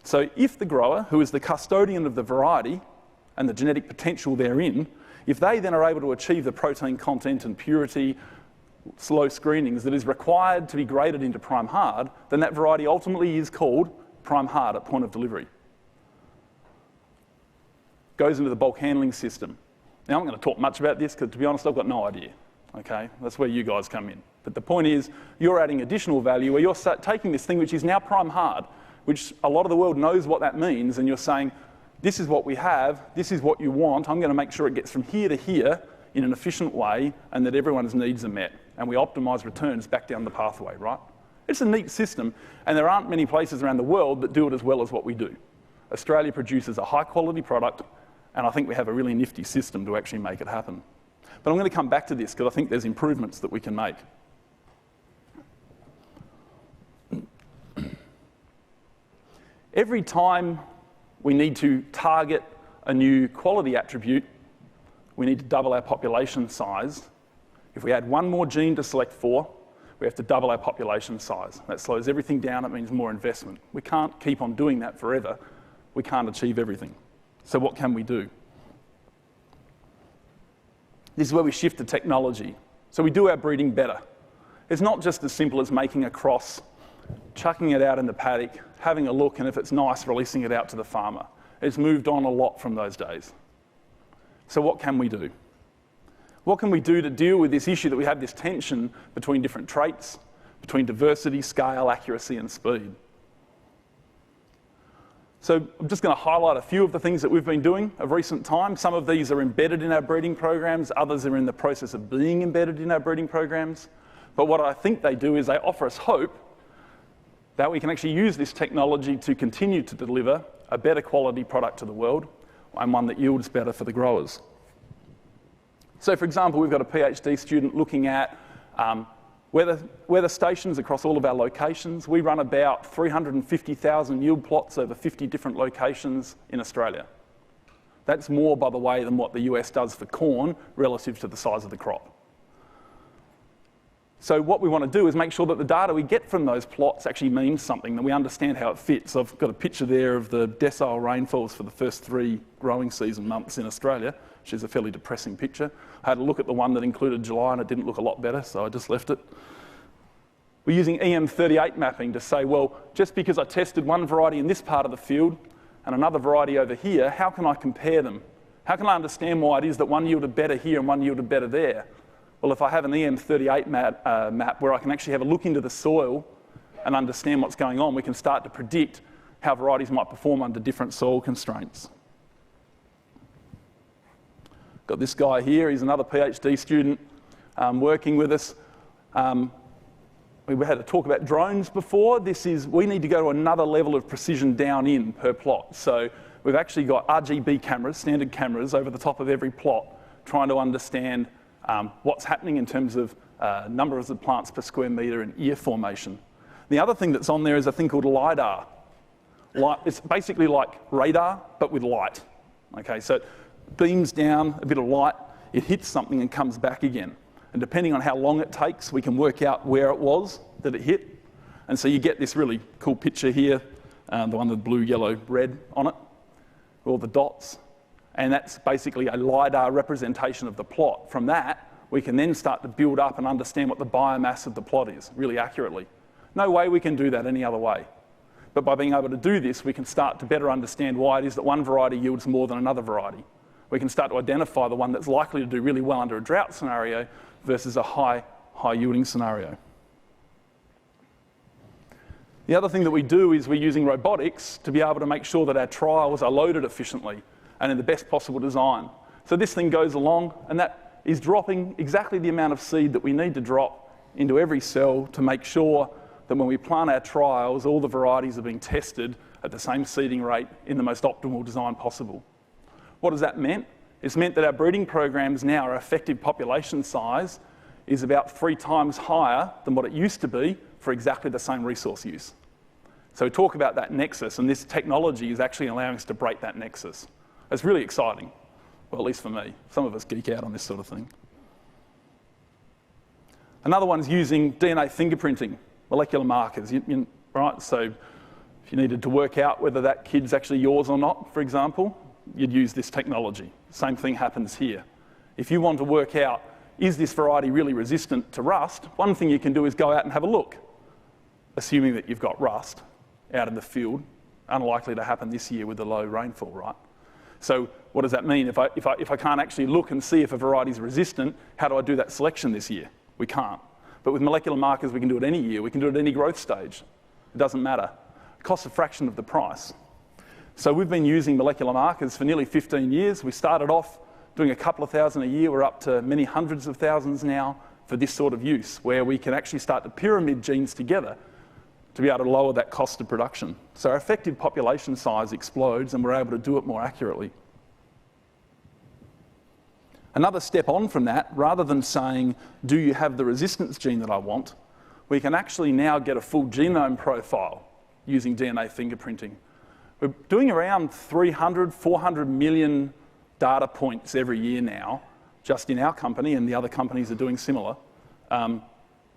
So if the grower, who is the custodian of the variety and the genetic potential therein, if they then are able to achieve the protein content and purity, slow screenings that is required to be graded into prime hard, then that variety ultimately is called prime hard at point of delivery. Goes into the bulk handling system. Now, I'm not going to talk much about this because, to be honest, I've got no idea. Okay, that's where you guys come in. But the point is, you're adding additional value where you're taking this thing which is now prime hard, which a lot of the world knows what that means, and you're saying, this is what we have, this is what you want, I'm going to make sure it gets from here to here in an efficient way and that everyone's needs are met. And we optimise returns back down the pathway, right? It's a neat system, and there aren't many places around the world that do it as well as what we do. Australia produces a high-quality product, and I think we have a really nifty system to actually make it happen. But I'm going to come back to this because I think there's improvements that we can make. Every time we need to target a new quality attribute, we need to double our population size. If we add one more gene to select for, we have to double our population size. That slows everything down. It means more investment. We can't keep on doing that forever. We can't achieve everything. So what can we do? This is where we shift to technology. So we do our breeding better. It's not just as simple as making a cross, chucking it out in the paddock, having a look, and if it's nice, releasing it out to the farmer. It's moved on a lot from those days. So what can we do? What can we do to deal with this issue that we have this tension between different traits, between diversity, scale, accuracy, and speed? So I'm just going to highlight a few of the things that we've been doing of recent time. Some of these are embedded in our breeding programs, others are in the process of being embedded in our breeding programs. But what I think they do is they offer us hope that we can actually use this technology to continue to deliver a better quality product to the world and one that yields better for the growers. So for example, we've got a PhD student looking at weather stations across all of our locations. We run about 350,000 yield plots over 50 different locations in Australia. That's more, by the way, than what the US does for corn relative to the size of the crop. So what we want to do is make sure that the data we get from those plots actually means something, that we understand how it fits. I've got a picture there of the decile rainfalls for the first 3 growing season months in Australia, which is a fairly depressing picture. I had a look at the one that included July and it didn't look a lot better, so I just left it. We're using EM38 mapping to say, well, just because I tested one variety in this part of the field and another variety over here, how can I compare them? How can I understand why it is that one yielded better here and one yielded better there? Well, if I have an EM38 map where I can actually have a look into the soil and understand what's going on, we can start to predict how varieties might perform under different soil constraints. Got this guy here, he's another PhD student working with us. We had a talk about drones before. We need to go to another level of precision down in per plot. So we've actually got RGB cameras, standard cameras, over the top of every plot, trying to understand what's happening in terms of numbers of plants per square metre and ear formation. The other thing that's on there is a thing called LiDAR. It's basically like radar, but with light. Okay, so it beams down a bit of light, it hits something and comes back again. And depending on how long it takes, we can work out where it was that it hit. And so you get this really cool picture here, the one with blue, yellow, red on it, all the dots. And that's basically a LiDAR representation of the plot. From that, we can then start to build up and understand what the biomass of the plot is really accurately. No way we can do that any other way. But by being able to do this, we can start to better understand why it is that one variety yields more than another variety. We can start to identify the one that's likely to do really well under a drought scenario versus a high yielding scenario. The other thing that we do is we're using robotics to be able to make sure that our trials are loaded efficiently and in the best possible design. So this thing goes along and that is dropping exactly the amount of seed that we need to drop into every cell to make sure that when we plant our trials, all the varieties are being tested at the same seeding rate in the most optimal design possible. What has that meant? It's meant that our breeding programs now, our effective population size, is about 3 times higher than what it used to be for exactly the same resource use. So we talk about that nexus, and this technology is actually allowing us to break that nexus. It's really exciting, well, at least for me. Some of us geek out on this sort of thing. Another one's using DNA fingerprinting, molecular markers, right? So if you needed to work out whether that kid's actually yours or not, for example, you'd use this technology. Same thing happens here. If you want to work out, is this variety really resistant to rust, one thing you can do is go out and have a look, assuming that you've got rust out in the field, unlikely to happen this year with the low rainfall, right? So what does that mean? If I can't actually look and see if a variety is resistant, how do I do that selection this year? We can't. But with molecular markers, we can do it any year. We can do it at any growth stage. It doesn't matter. It costs a fraction of the price. So we've been using molecular markers for nearly 15 years. We started off doing a couple of thousand a year. We're up to many hundreds of thousands now for this sort of use, where we can actually start to pyramid genes together to be able to lower that cost of production. So our effective population size explodes and we're able to do it more accurately. Another step on from that, rather than saying, do you have the resistance gene that I want, we can actually now get a full genome profile using DNA fingerprinting. We're doing around 300, 400 million data points every year now, just in our company, and the other companies are doing similar,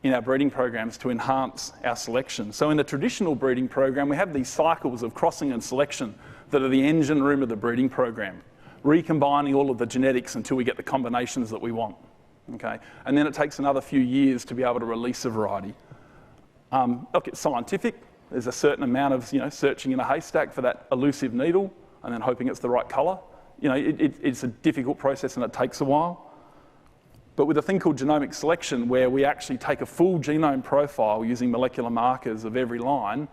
in our breeding programs to enhance our selection. So in the traditional breeding program, we have these cycles of crossing and selection that are the engine room of the breeding program, recombining all of the genetics until we get the combinations that we want. Okay? And then it takes another few years to be able to release a variety. Look, it's scientific. There's a certain amount of searching in a haystack for that elusive needle and then hoping it's the right colour. It's a difficult process and it takes a while. But with a thing called genomic selection, where we actually take a full genome profile using molecular markers of every line,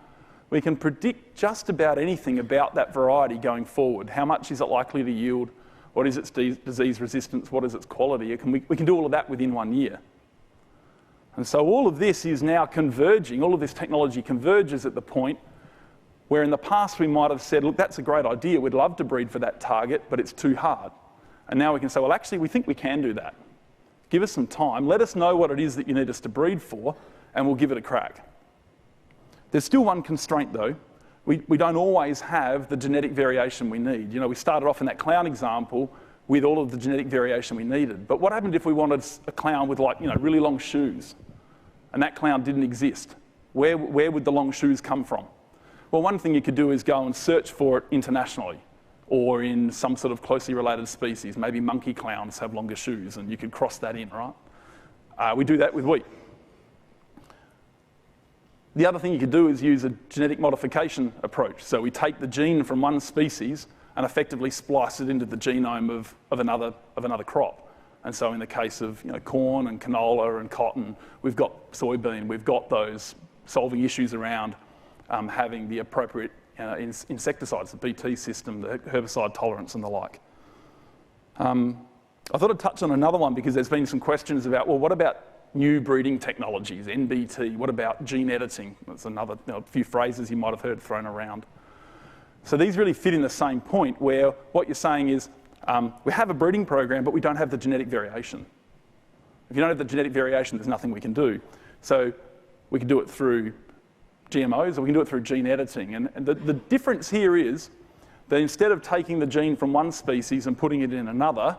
we can predict just about anything about that variety going forward. How much is it likely to yield? What is its disease resistance? What is its quality? We can do all of that within 1 year. And so all of this is now converging, all of this technology converges at the point where in the past we might have said, look, that's a great idea, we'd love to breed for that target, but it's too hard. And now we can say, well, actually, we think we can do that. Give us some time, let us know what it is that you need us to breed for, and we'll give it a crack. There's still one constraint though. We don't always have the genetic variation we need. We started off in that clown example with all of the genetic variation we needed. But what happened if we wanted a clown with really long shoes? and that clown didn't exist, where would the long shoes come from? Well, one thing you could do is go and search for it internationally or in some sort of closely related species. Maybe monkey clowns have longer shoes, and you could cross that in, right? We do that with wheat. The other thing you could do is use a genetic modification approach. So we take the gene from one species and effectively splice it into the genome of another crop. And so in the case of corn and canola and cotton, we've got soybean, we've got those solving issues around having the appropriate insecticides, the BT system, the herbicide tolerance and the like. I thought I'd touch on another one because there's been some questions about, well, what about new breeding technologies, NBT? What about gene editing? That's another few phrases you might have heard thrown around. So these really fit in the same point where what you're saying is we have a breeding program, but we don't have the genetic variation. If you don't have the genetic variation, there's nothing we can do. So we can do it through GMOs or we can do it through gene editing. And the difference here is that instead of taking the gene from one species and putting it in another,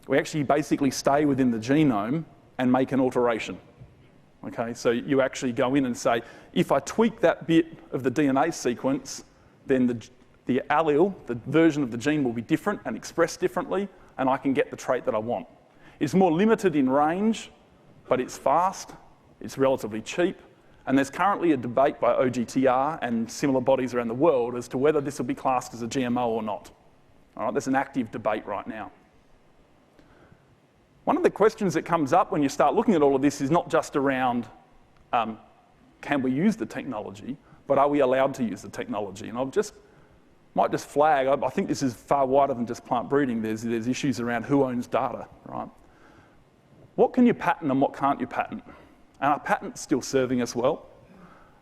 we actually basically stay within the genome and make an alteration. Okay, so you actually go in and say, if I tweak that bit of the DNA sequence, then the allele, the version of the gene will be different and expressed differently, and I can get the trait that I want. It's more limited in range, but it's fast, it's relatively cheap, and there's currently a debate by OGTR and similar bodies around the world as to whether this will be classed as a GMO or not. All right, there's an active debate right now. One of the questions that comes up when you start looking at all of this is not just around can we use the technology, but are we allowed to use the technology? And might just flag, I think this is far wider than just plant breeding. There's issues around who owns data, right? What can you patent and what can't you patent? And are patents still serving us well?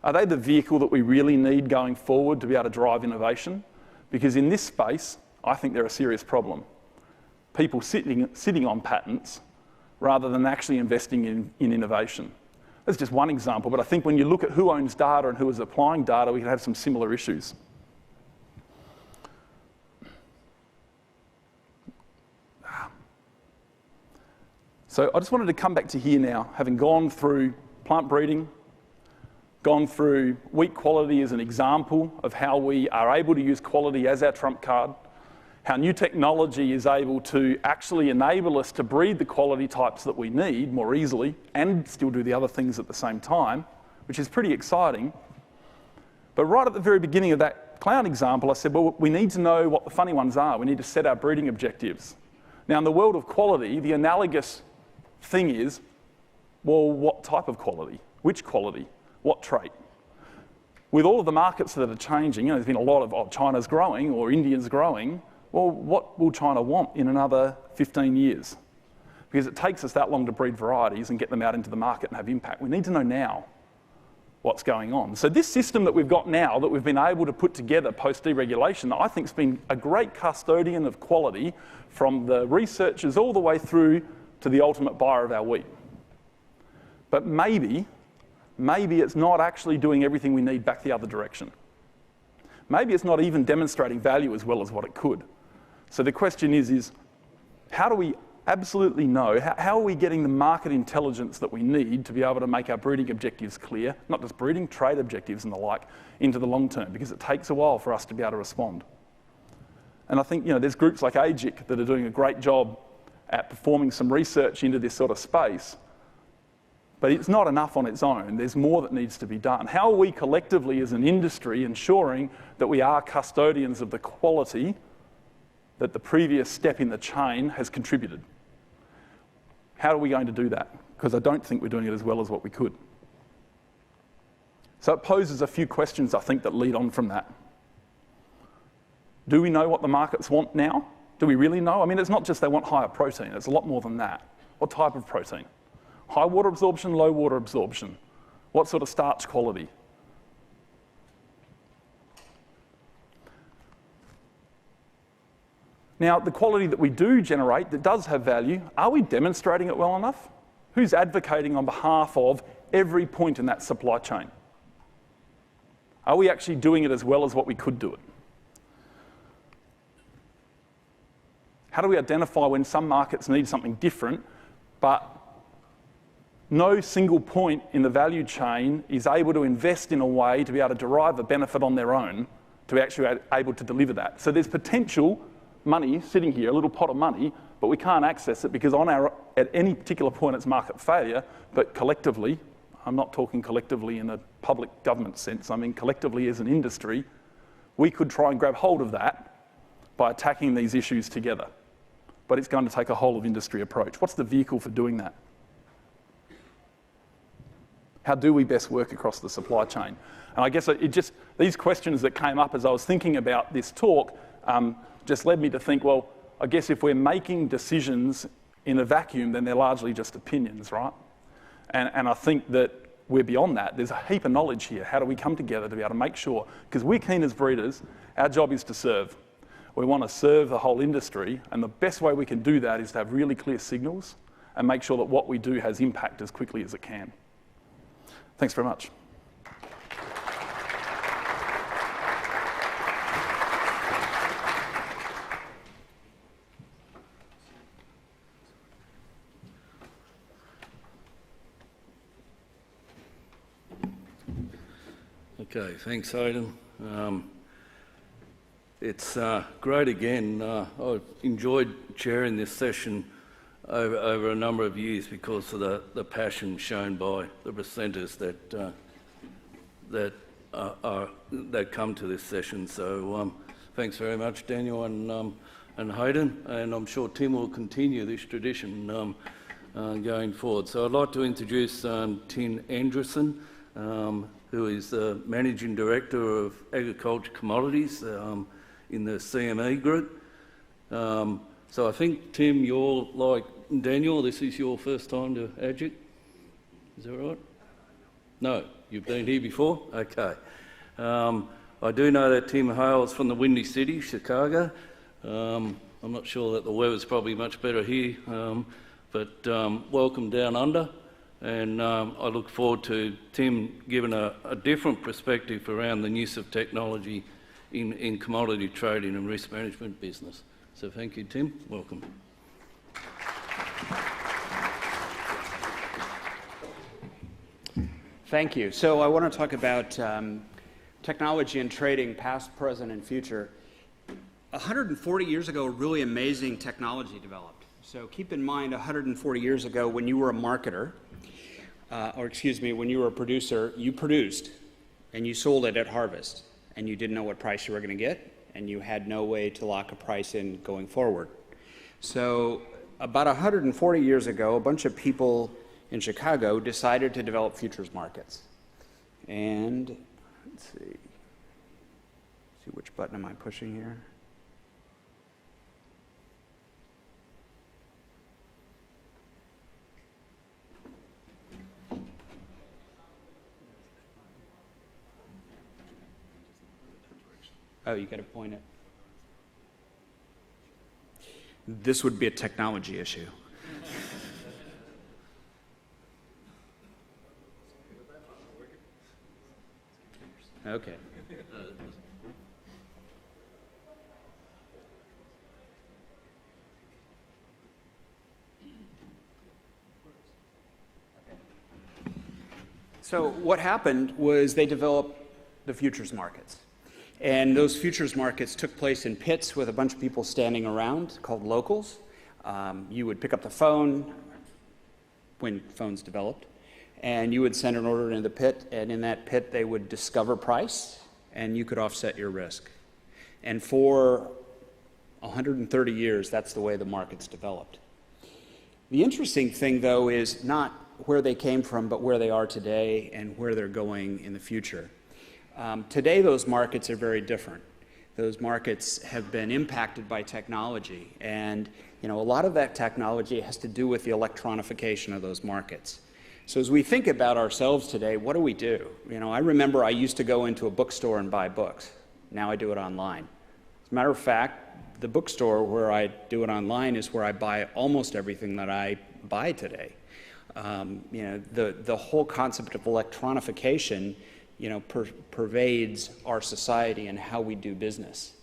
Are they the vehicle that we really need going forward to be able to drive innovation? Because in this space, I think they're a serious problem. People sitting on patents rather than actually investing in innovation. That's just one example, but I think when you look at who owns data and who is applying data, we can have some similar issues. So I just wanted to come back to here now, having gone through plant breeding, gone through wheat quality as an example of how we are able to use quality as our trump card, how new technology is able to actually enable us to breed the quality types that we need more easily and still do the other things at the same time, which is pretty exciting. But right at the very beginning of that clown example, I said, well, we need to know what the funny ones are. We need to set our breeding objectives. Now, in the world of quality, the analogous thing is, well, what type of quality? Which quality? What trait? With all of the markets that are changing, there's been a lot of, oh, China's growing or India's growing. Well, what will China want in another 15 years? Because it takes us that long to breed varieties and get them out into the market and have impact. We need to know now what's going on. So this system that we've got now, that we've been able to put together post-deregulation, I think has been a great custodian of quality from the researchers all the way through to the ultimate buyer of our wheat. But maybe it's not actually doing everything we need back the other direction. Maybe it's not even demonstrating value as well as what it could. So the question is how do we absolutely know, how are we getting the market intelligence that we need to be able to make our breeding objectives clear, not just breeding, trade objectives and the like, into the long term, because it takes a while for us to be able to respond. And I think there's groups like AGIC that are doing a great job at performing some research into this sort of space, but it's not enough on its own. There's more that needs to be done. How are we collectively as an industry ensuring that we are custodians of the quality that the previous step in the chain has contributed? How are we going to do that? Because I don't think we're doing it as well as what we could. So it poses a few questions, I think, that lead on from that. Do we know what the markets want now? Do we really know? I mean, it's not just they want higher protein. It's a lot more than that. What type of protein? High water absorption, low water absorption? What sort of starch quality? Now, the quality that we do generate that does have value, are we demonstrating it well enough? Who's advocating on behalf of every point in that supply chain? Are we actually doing it as well as what we could do it? How do we identify when some markets need something different, but no single point in the value chain is able to invest in a way to be able to derive a benefit on their own to be actually able to deliver that. So there's potential money sitting here, a little pot of money, but we can't access it because at any particular point it's market failure, but collectively, I'm not talking collectively in a public government sense, I mean collectively as an industry, we could try and grab hold of that by attacking these issues together. But it's going to take a whole of industry approach. What's the vehicle for doing that? How do we best work across the supply chain? And I guess these questions that came up as I was thinking about this talk just led me to think, well, I guess if we're making decisions in a vacuum, then they're largely just opinions, right? And I think that we're beyond that. There's a heap of knowledge here. How do we come together to be able to make sure? Because we're keen as breeders, our job is to serve. We want to serve the whole industry, and the best way we can do that is to have really clear signals and make sure that what we do has impact as quickly as it can. Thanks very much.
Okay, thanks, Aidan. It's great again. I've enjoyed chairing this session over a number of years because of the passion shown by the presenters that come to this session. So thanks very much, Daniel and Hayden, and I'm sure Tim will continue this tradition going forward. So I'd like to introduce Tim Andresen, who is the Managing Director of Agriculture Commodities in the CME Group. So I think, Tim, you're like Daniel, this is your first time to AGIC, is that right? No, you've been here before? Okay. I do know that Tim hails from the Windy City, Chicago. I'm not sure that the weather's probably much better here, but welcome down under. And I look forward to Tim giving a different perspective around the use of technology in commodity trading and risk management business. So thank you, Tim. Welcome.
Thank you. So I want to talk about technology and trading, past, present, and future. 140 years ago, really amazing technology developed. So keep in mind, 140 years ago, when you were a marketer, when you were a producer, you produced and you sold it at harvest, and you didn't know what price you were going to get, and you had no way to lock a price in going forward. So about 140 years ago, a bunch of people in Chicago decided to develop futures markets. And let's see which button am I pushing here? Oh, you got to point it. This would be a technology issue. Okay. So what happened was they developed the futures markets. And those futures markets took place in pits with a bunch of people standing around called locals. You would pick up the phone when phones developed, and you would send an order into the pit, and in that pit they would discover price, and you could offset your risk. And for 130 years, that's the way the markets developed. The interesting thing, though, is not where they came from, but where they are today and where they're going in the future. Today, those markets are very different. Those markets have been impacted by technology, and a lot of that technology has to do with the electronification of those markets. So as we think about ourselves today, what do we do? I remember I used to go into a bookstore and buy books. Now I do it online. As a matter of fact, the bookstore where I do it online is where I buy almost everything that I buy today. The whole concept of electronification pervades our society and how we do business.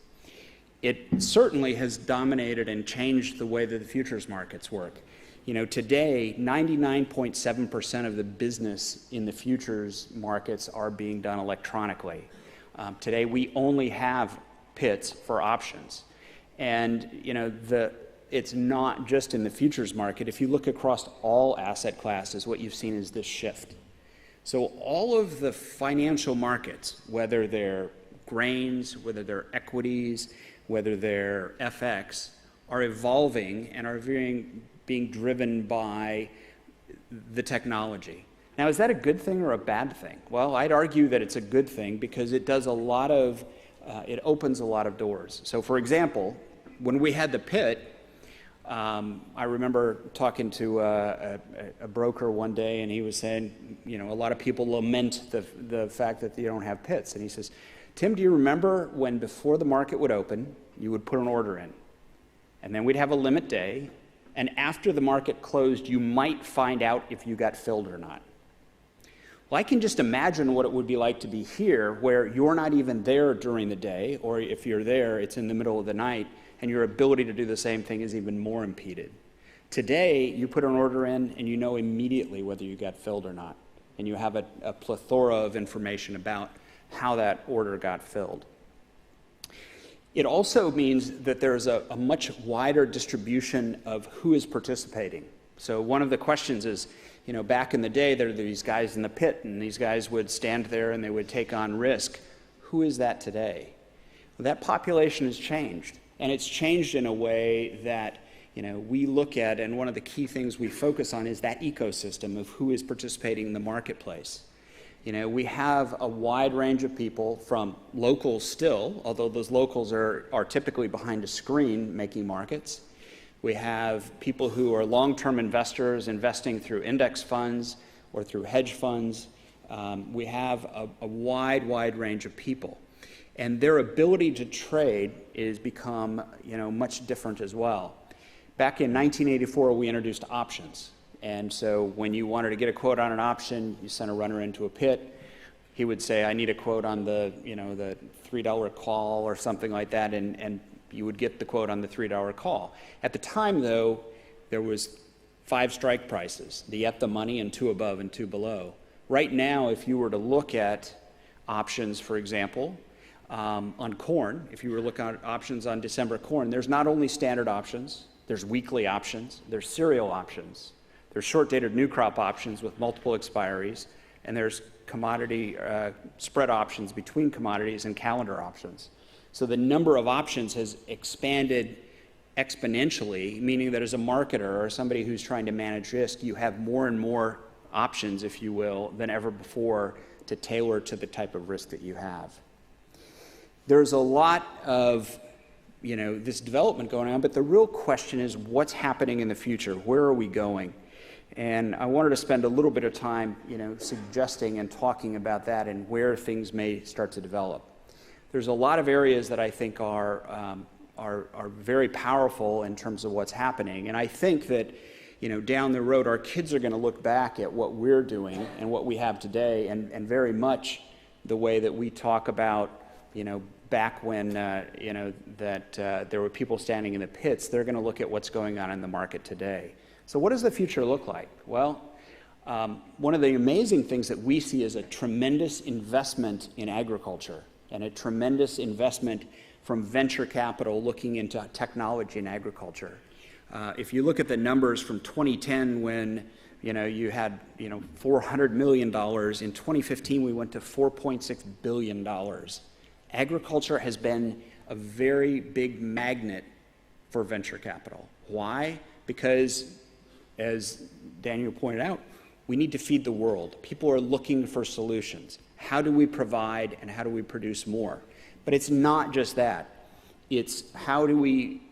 It certainly has dominated and changed the way that the futures markets work. Today, 99.7% of the business in the futures markets are being done electronically. Today, we only have pits for options. And, it's not just in the futures market. If you look across all asset classes, what you've seen is this shift. So all of the financial markets, whether they're grains, whether they're equities, whether they're FX, are evolving and are being driven by the technology. Now, is that a good thing or a bad thing? Well, I'd argue that it's a good thing because it does it opens a lot of doors. So, for example, when we had the pit, I remember talking to a broker one day, and he was saying, a lot of people lament the fact that you don't have pits. And he says, Tim, do you remember when before the market would open, you would put an order in? And then we'd have a limit day, and after the market closed, you might find out if you got filled or not. Well, I can just imagine what it would be like to be here, where you're not even there during the day, or if you're there, it's in the middle of the night, and your ability to do the same thing is even more impeded. Today, you put an order in, and you know immediately whether you got filled or not, and you have a plethora of information about how that order got filled. It also means that there's a much wider distribution of who is participating. So one of the questions is, back in the day, there were these guys in the pit, and these guys would stand there and they would take on risk. Who is that today? Well, that population has changed, and it's changed in a way that we look at, and one of the key things we focus on is that ecosystem of who is participating in the marketplace. We have a wide range of people, from locals still, although those locals are typically behind a screen making markets. We have people who are long-term investors investing through index funds or through hedge funds. We have a wide range of people. And their ability to trade is become much different as well. Back in 1984, we introduced options. And so when you wanted to get a quote on an option, you sent a runner into a pit. He would say, I need a quote on the $3 call or something like that, and you would get the quote on the $3 call. At the time, though, there was 5 strike prices, the at the money and 2 above and 2 below. Right now, if you were to look at options, for example, on corn, if you were looking at options on December corn, there's not only standard options, there's weekly options, there's serial options. There's short-dated new crop options with multiple expiries, and there's commodity spread options between commodities and calendar options. So the number of options has expanded exponentially, meaning that as a marketer or somebody who's trying to manage risk, you have more and more options, if you will, than ever before to tailor to the type of risk that you have. There's a lot of this development going on, but the real question is what's happening in the future? Where are we going? And I wanted to spend a little bit of time, suggesting and talking about that and where things may start to develop. There's a lot of areas that I think are very powerful in terms of what's happening. And I think that, down the road, our kids are going to look back at what we're doing and what we have today, and very much the way that we talk about, back when, there were people standing in the pits. They're going to look at what's going on in the market today. So what does the future look like? Well, one of the amazing things that we see is a tremendous investment in agriculture and a tremendous investment from venture capital looking into technology in agriculture. If you look at the numbers from 2010 when you had $400 million, in 2015 we went to $4.6 billion. Agriculture has been a very big magnet for venture capital. Why? Because, as Daniel pointed out, we need to feed the world. People are looking for solutions. How do we provide and how do we produce more? But it's not just that. It's how do we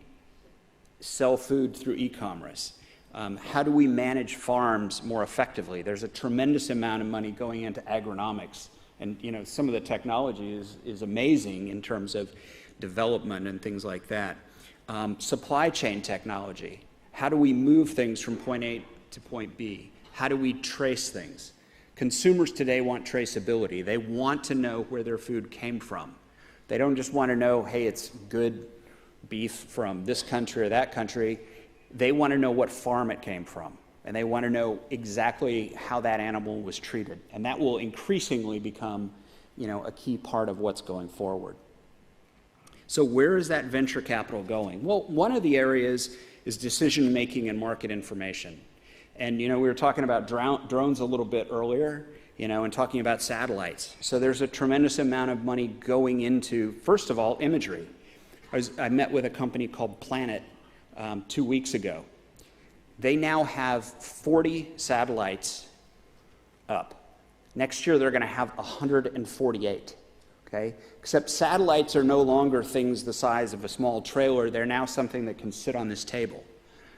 sell food through e-commerce? How do we manage farms more effectively? There's a tremendous amount of money going into agronomics. And some of the technology is amazing in terms of development and things like that. Supply chain technology. How do we move things from point A to point B? How do we trace things? Consumers today want traceability. They want to know where their food came from. They don't just want to know, hey, it's good beef from this country or that country. they want to know what farm it came from, and they want to know exactly how that animal was treated. And that will increasingly become, a key part of what's going forward. So where is that venture capital going? Well, one of the areas is decision-making and market information. And, we were talking about drones a little bit earlier, and talking about satellites. So there's a tremendous amount of money going into, first of all, imagery. I met with a company called Planet 2 weeks ago. They now have 40 satellites up. Next year, they're going to have 148. Okay? Except satellites are no longer things the size of a small trailer. They're now something that can sit on this table.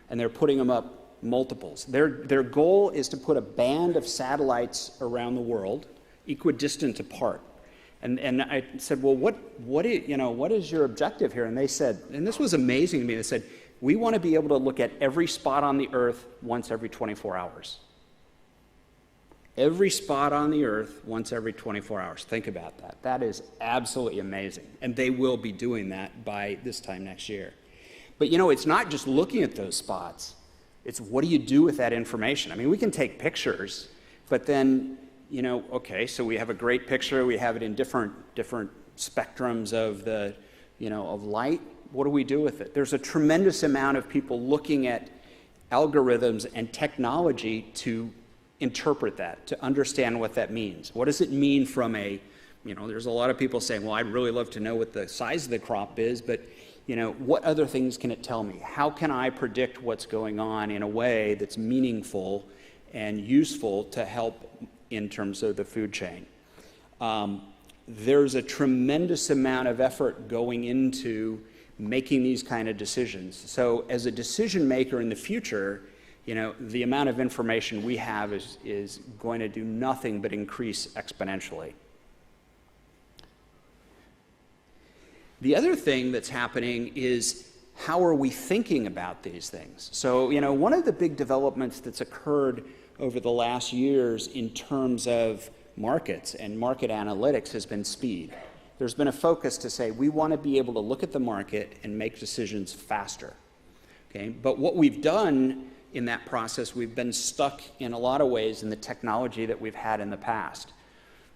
And they're putting them up multiples. Their goal is to put a band of satellites around the world, equidistant apart. And I said, well, what is your objective here? And they said, and this was amazing to me, they said, we want to be able to look at every spot on the Earth once every 24 hours. Every spot on the Earth once every 24 hours. Think about that. That is absolutely amazing. And they will be doing that by this time next year. But it's not just looking at those spots. It's what do you do with that information? I mean, we can take pictures, but then, okay, so we have a great picture. We have it in different spectrums of of light. What do we do with it? There's a tremendous amount of people looking at algorithms and technology to interpret that, to understand what that means. What does it mean from there's a lot of people saying, well, I'd really love to know what the size of the crop is, but what other things can it tell me? How can I predict what's going on in a way that's meaningful and useful to help in terms of the food chain? There's a tremendous amount of effort going into making these kind of decisions. So as a decision maker in the future, the amount of information we have is going to do nothing but increase exponentially. The other thing that's happening is how are we thinking about these things? So, one of the big developments that's occurred over the last years in terms of markets and market analytics has been speed. There's been a focus to say we want to be able to look at the market and make decisions faster. Okay? But what we've done in that process, we've been stuck in a lot of ways in the technology that we've had in the past.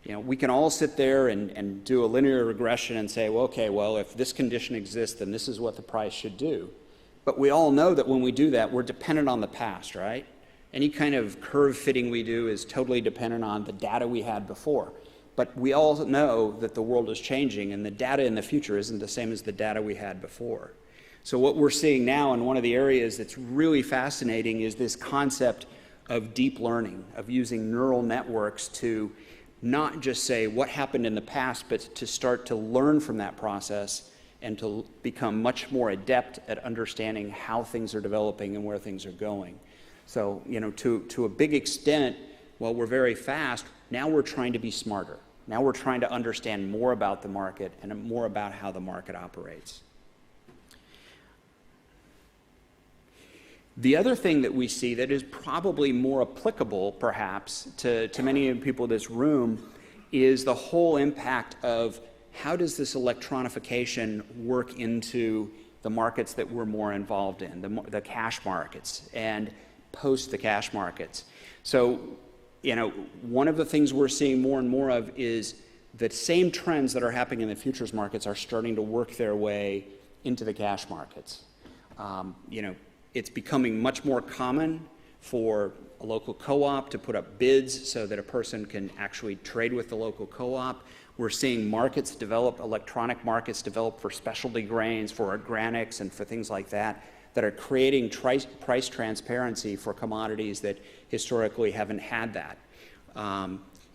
We can all sit there and do a linear regression and say, well, okay, well, if this condition exists, then this is what the price should do. But we all know that when we do that, we're dependent on the past, right? Any kind of curve fitting we do is totally dependent on the data we had before. But we all know that the world is changing, and the data in the future isn't the same as the data we had before. So what we're seeing now, and one of the areas that's really fascinating, is this concept of deep learning, of using neural networks to not just say what happened in the past, but to start to learn from that process and to become much more adept at understanding how things are developing and where things are going. So, to a big extent, while we're very fast, now we're trying to be smarter. Now we're trying to understand more about the market and more about how the market operates. The other thing that we see that is probably more applicable, perhaps, to many of the people in this room is the whole impact of how does this electronification work into the markets that we're more involved in, the cash markets and post the cash markets. So, one of the things we're seeing more and more of is the same trends that are happening in the futures markets are starting to work their way into the cash markets. It's becoming much more common for a local co-op to put up bids so that a person can actually trade with the local co-op. We're seeing markets develop, electronic markets develop for specialty grains, for organics, and for things like that, that are creating price transparency for commodities that historically haven't had that.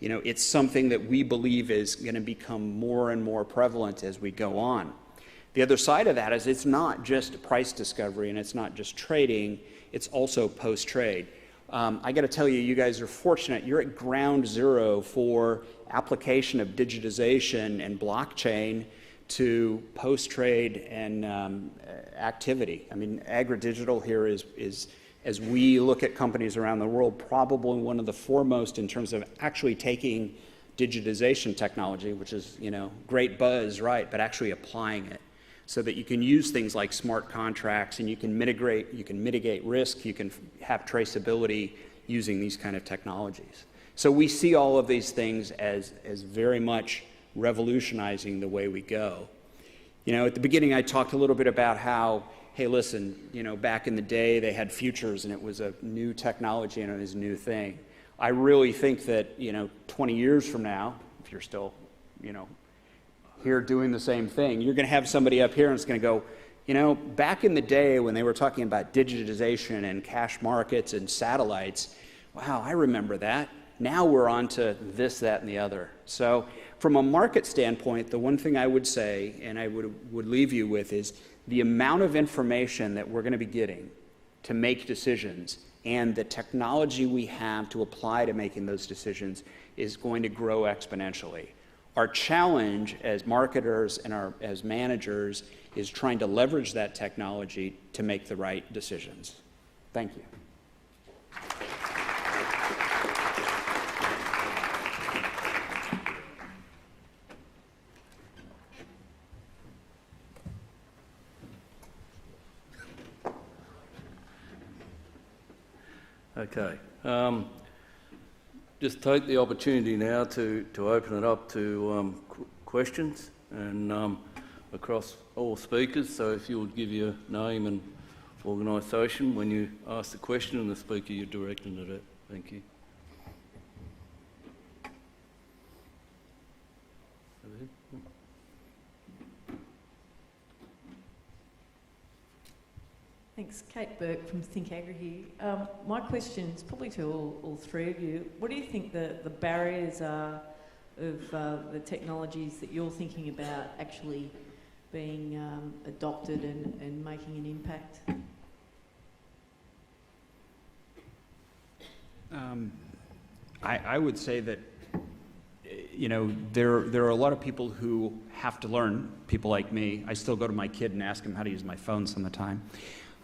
It's something that we believe is going to become more and more prevalent as we go on. The other side of that is it's not just price discovery and it's not just trading, it's also post-trade. I got to tell you, you guys are fortunate. You're at ground zero for application of digitization and blockchain to post-trade and activity. I mean, AgriDigital here is, as we look at companies around the world, probably one of the foremost in terms of actually taking digitization technology, which is, great buzz, right, but actually applying it. so that you can use things like smart contracts and you can mitigate risk, you can have traceability using these kind of technologies. So we see all of these things as very much revolutionizing the way we go. You know, at the beginning I talked a little bit about how, hey, listen, you know, back in the day they had futures and it was a new technology and it was a new thing. I really think that, you know, 20 years from now, if you're still, you know, here doing the same thing, you're going to have somebody up here and it's going to go, you know, back in the day when they were talking about digitization and cash markets and satellites, wow, I remember that. Now we're on to this, that, and the other. So from a market standpoint, the one thing I would say, and I would leave you with, is the amount of information that we're going to be getting to make decisions and the technology we have to apply to making those decisions is going to grow exponentially. Our challenge as marketers and as managers is trying to leverage that technology to make the right decisions. Thank you.
Okay. Just take the opportunity now to open it up to questions and across all speakers. So if you would give your name and organisation when you ask the question and the speaker you're directing it at. Thank you.
Thanks. Kate Burke from Think Agri here. My question is probably to all three of you. What do you think the barriers are of the technologies that you're thinking about actually being adopted and making an impact?
I would say that, you know, there are a lot of people who have to learn, people like me. I still go to my kid and ask him how to use my phone some of the time.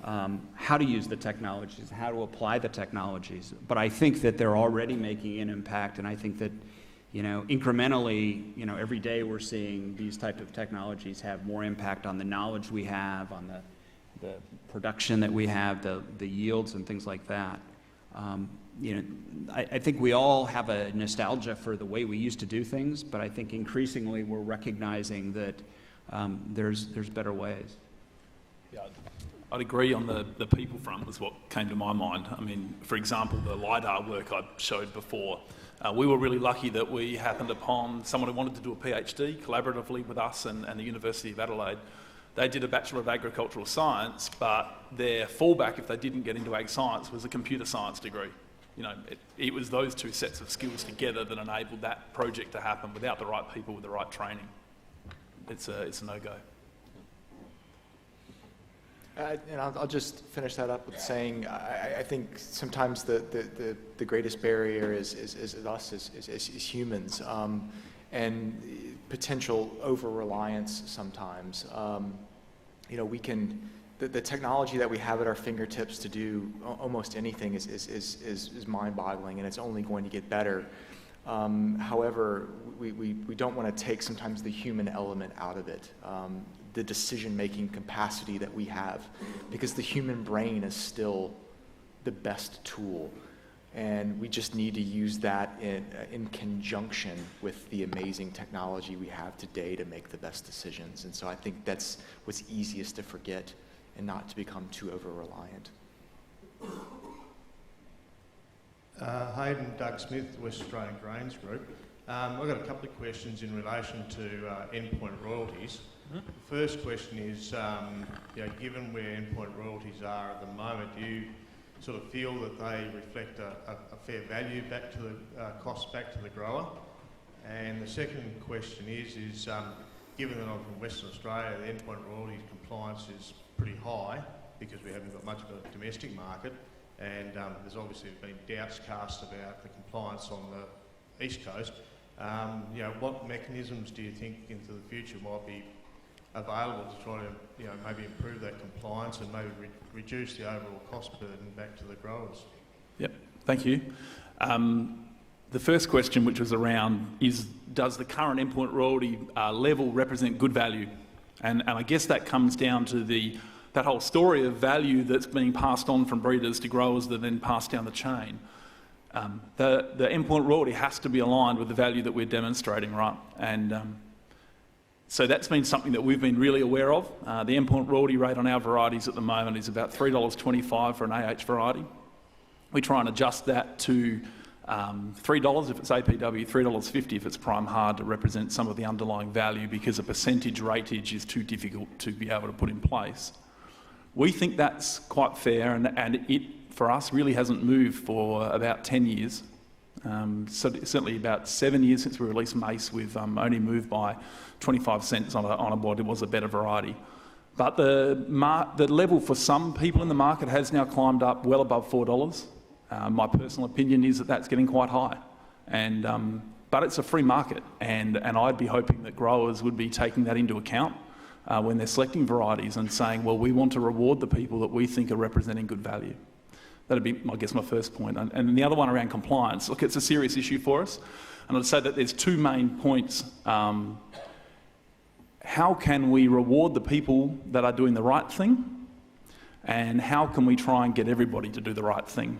How to use the technologies, how to apply the technologies. But I think that they're already making an impact, and I think that, you know, incrementally, you know, every day we're seeing these types of technologies have more impact on the knowledge we have, on the production that we have, the yields and things like that. You know, I think we all have a nostalgia for the way we used to do things, but I think increasingly we're recognizing that there's better ways.
Yeah, I'd agree on the people front was what came to my mind. I mean, for example, the LiDAR work I showed before, we were really lucky that we happened upon someone who wanted to do a PhD collaboratively with us and the University of Adelaide. They did a Bachelor of Agricultural Science, but their fallback, if they didn't get into ag science, was a computer science degree. You know, it was those two sets of skills together that enabled that project to happen. Without the right people with the right training, it's a no-go.
And I'll just finish that up with saying I think sometimes the greatest barrier is us as humans, and potential over-reliance sometimes. You know, we can, the technology that we have at our fingertips to do almost anything is mind-boggling, and it's only going to get better. However, we don't want to take sometimes the human element out of it. The decision-making capacity that we have, because the human brain is still the best tool, and we just need to use that in conjunction with the amazing technology we have today to make the best decisions. And so I think that's what's easiest to forget and not to become too over-reliant.
Hayden, Doug Smith, West Australian Grains Group. I've got a couple of questions in relation to endpoint royalties. The first question is, you know, given where endpoint royalties are at the moment, do you sort of feel that they reflect a fair value back to the cost back to the grower? And the second question is given that I'm from Western Australia, the endpoint royalties compliance is pretty high because we haven't got much of a domestic market, and there's obviously been doubts cast about the compliance on the East Coast. You know, what mechanisms do you think into the future might be available to try to, you know, maybe improve that compliance and maybe reduce the overall cost burden back to the growers?
Yep, thank you. The first question, which was around, does the current endpoint royalty level represent good value? And I guess that comes down to that whole story of value that's being passed on from breeders to growers that then pass down the chain. The endpoint royalty has to be aligned with the value that we're demonstrating, right? And so that's been something that we've been really aware of. The endpoint royalty rate on our varieties at the moment is about $3.25 for an AH variety. We try and adjust that to $3 if it's APW, $3.50 if it's prime hard, to represent some of the underlying value, because a percentage rateage is too difficult to be able to put in place. We think that's quite fair, and it, for us, really hasn't moved for about 10 years. So certainly about 7 years since we released Mace, we've only moved by 25 cents on what it was a better variety. But the level for some people in the market has now climbed up well above $4. My personal opinion is that that's getting quite high. But it's a free market, and I'd be hoping that growers would be taking that into account when they're selecting varieties and saying, well, we want to reward the people that we think are representing good value. That'd be, I guess, my first point. And the other one around compliance. Look, it's a serious issue for us. And I'd say that there's two main points. How can we reward the people that are doing the right thing? And how can we try and get everybody to do the right thing?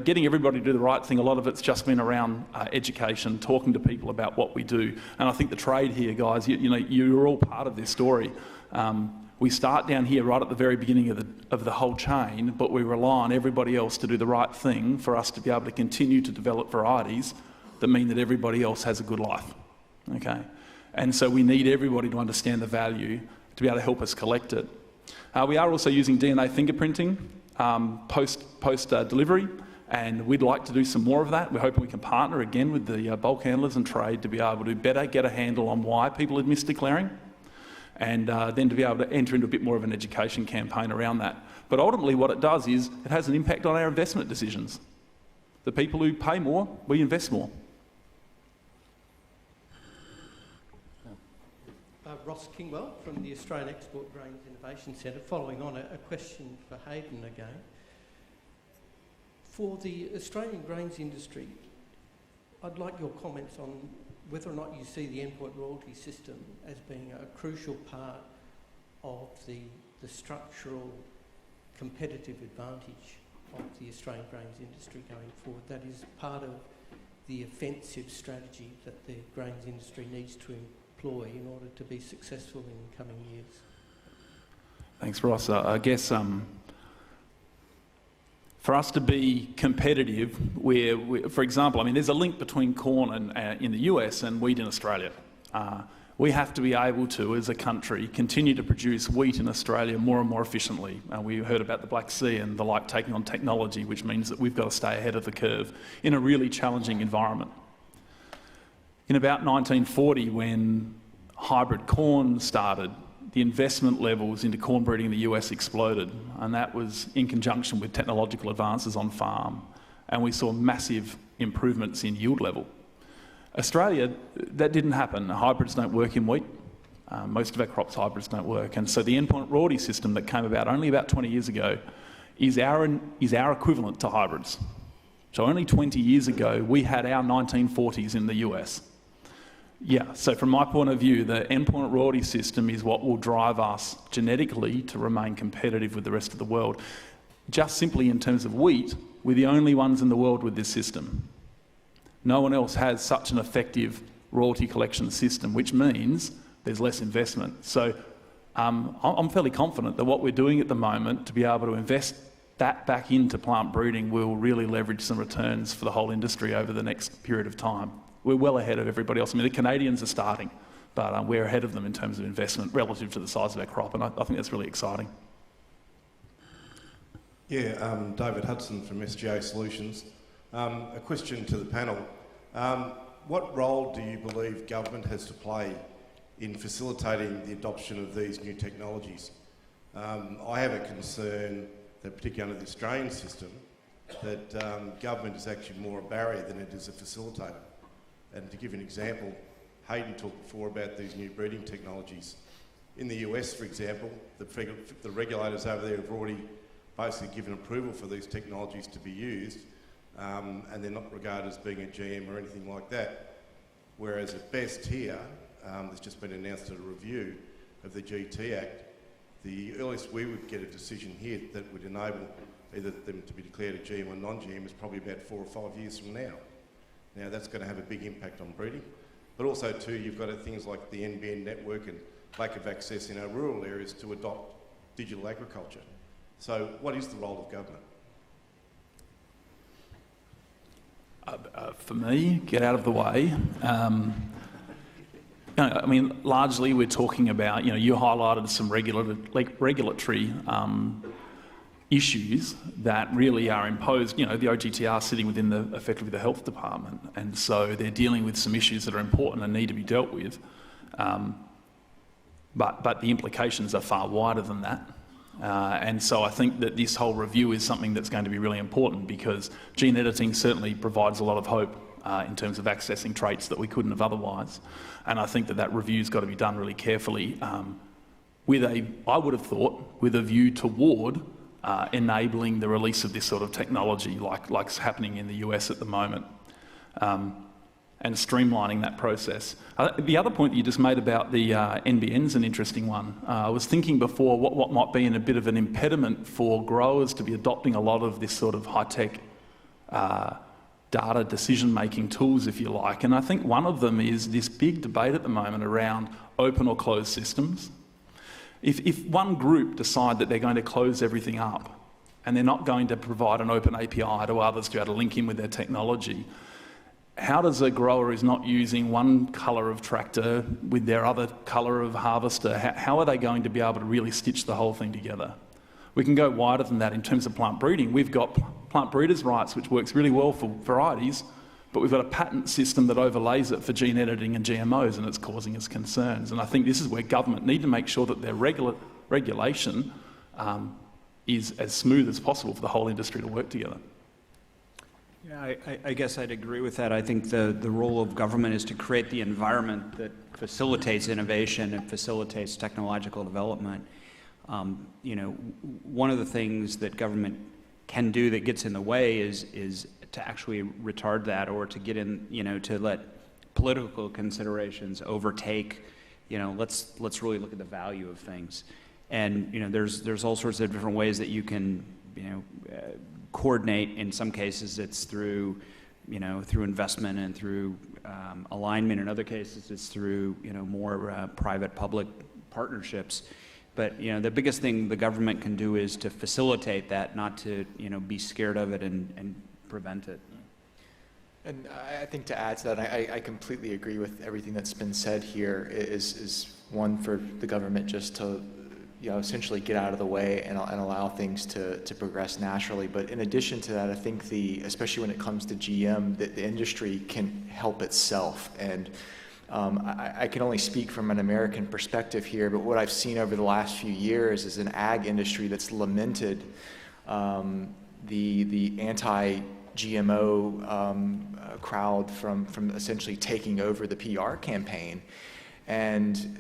Getting everybody to do the right thing, a lot of it's just been around education, talking to people about what we do. And I think the trade here, guys, you're all part of this story. We start down here right at the very beginning of the whole chain, but we rely on everybody else to do the right thing for us to be able to continue to develop varieties that mean that everybody else has a good life, okay? And so we need everybody to understand the value to be able to help us collect it. We are also using DNA fingerprinting post delivery, and we'd like to do some more of that. We're hoping we can partner again with the bulk handlers and trade to be able to better get a handle on why people are misdeclaring, and then to be able to enter into a bit more of an education campaign around that. But ultimately what it does is it has an impact on our investment decisions. The people who pay more, we invest more.
Ross Kingwell from the Australian Export Grains Innovation Centre, following on a question for Hayden again. For the Australian grains industry, I'd like your comments on whether or not you see the endpoint royalty system as being a crucial part of the structural competitive advantage of the Australian grains industry going forward. That is part of the offensive strategy that the grains industry needs to employ in order to be successful in coming years.
Thanks, Ross. I guess for us to be competitive, for example, I mean, there's a link between corn in the US and wheat in Australia. We have to be able to, as a country, continue to produce wheat in Australia more and more efficiently. We heard about the Black Sea and the like taking on technology, which means that we've got to stay ahead of the curve in a really challenging environment. In about 1940, when hybrid corn started, the investment levels into corn breeding in the US exploded, and that was in conjunction with technological advances on farm, and we saw massive improvements in yield level. Australia, that didn't happen. Hybrids don't work in wheat. Most of our crops hybrids don't work, and so the endpoint royalty system that came about only about 20 years ago is our equivalent to hybrids. So only 20 years ago, we had our 1940s in the US. Yeah, so from my point of view, the endpoint royalty system is what will drive us genetically to remain competitive with the rest of the world. Just simply in terms of wheat, we're the only ones in the world with this system. No one else has such an effective royalty collection system, which means there's less investment. So I'm fairly confident that what we're doing at the moment to be able to invest that back into plant breeding will really leverage some returns for the whole industry over the next period of time. We're well ahead of everybody else. I mean, the Canadians are starting, but we're ahead of them in terms of investment relative to the size of our crop, and I think that's really exciting.
Yeah, David Hudson from SGA Solutions. A question to the panel. What role do you believe government has to play in facilitating the adoption of these new technologies? I have a concern that, particularly under the Australian system, that government is actually more a barrier than it is a facilitator. And to give an example, Hayden talked before about these new breeding technologies. In the US, for example, the regulators over there have already basically given approval for these technologies to be used, and they're not regarded as being a GM or anything like that. Whereas at best here, there's just been announced a review, of the GT Act, the earliest we would get a decision here that would enable either them to be declared a GM or non-GM is probably about 4 or 5 years from now. Now that's going to have a big impact on breeding, but also too you've got things like the NBN network and lack of access in our rural areas to adopt digital agriculture. So what is the role of government?
For me, get out of the way. I mean, largely we're talking about, you highlighted some regulatory issues that really are imposed. The OGTR sitting within effectively the health department, and so they're dealing with some issues that are important and need to be dealt with. But the implications are far wider than that. And so I think that this whole review is something that's going to be really important, because gene editing certainly provides a lot of hope in terms of accessing traits that we couldn't have otherwise. And I think that review's got to be done really carefully I would have thought, with a view toward enabling the release of this sort of technology like's happening in the US at the moment, and streamlining that process. The other point that you just made about the NBN's an interesting one. I was thinking before what might be a bit of an impediment for growers to be adopting a lot of this sort of high-tech data decision-making tools, if you like. And I think one of them is this big debate at the moment around open or closed systems. If one group decide that they're going to close everything up and they're not going to provide an open API to others to be able to link in with their technology, how does a grower who's not using one colour of tractor with their other colour of harvester, how are they going to be able to really stitch the whole thing together? We can go wider than that in terms of plant breeding. We've got plant breeders' rights, which works really well for varieties, but we've got a patent system that overlays it for gene editing and GMOs, and it's causing us concerns. And I think this is where government need to make sure that their regulation is as smooth as possible for the whole industry to work together.
Yeah, I guess I'd agree with that. I think the role of government is to create the environment that facilitates innovation and facilitates technological development. One of the things that government can do that gets in the way is to actually retard that, or to get in, to let political considerations overtake, let's really look at the value of things. And, there's all sorts of different ways that you can, coordinate. In some cases it's through, through investment and through alignment. In other cases it's through, more private-public partnerships. But, the biggest thing the government can do is to facilitate that, not to, be scared of it and prevent it.
And I think to add to that, I completely agree with everything that's been said here. Is one, for the government just to essentially get out of the way and allow things to progress naturally. But in addition to that, I think especially when it comes to GM, the industry can help itself. And I can only speak from an American perspective here, but what I've seen over the last few years is an ag industry that's lamented the anti-GMO crowd from essentially taking over the PR campaign. And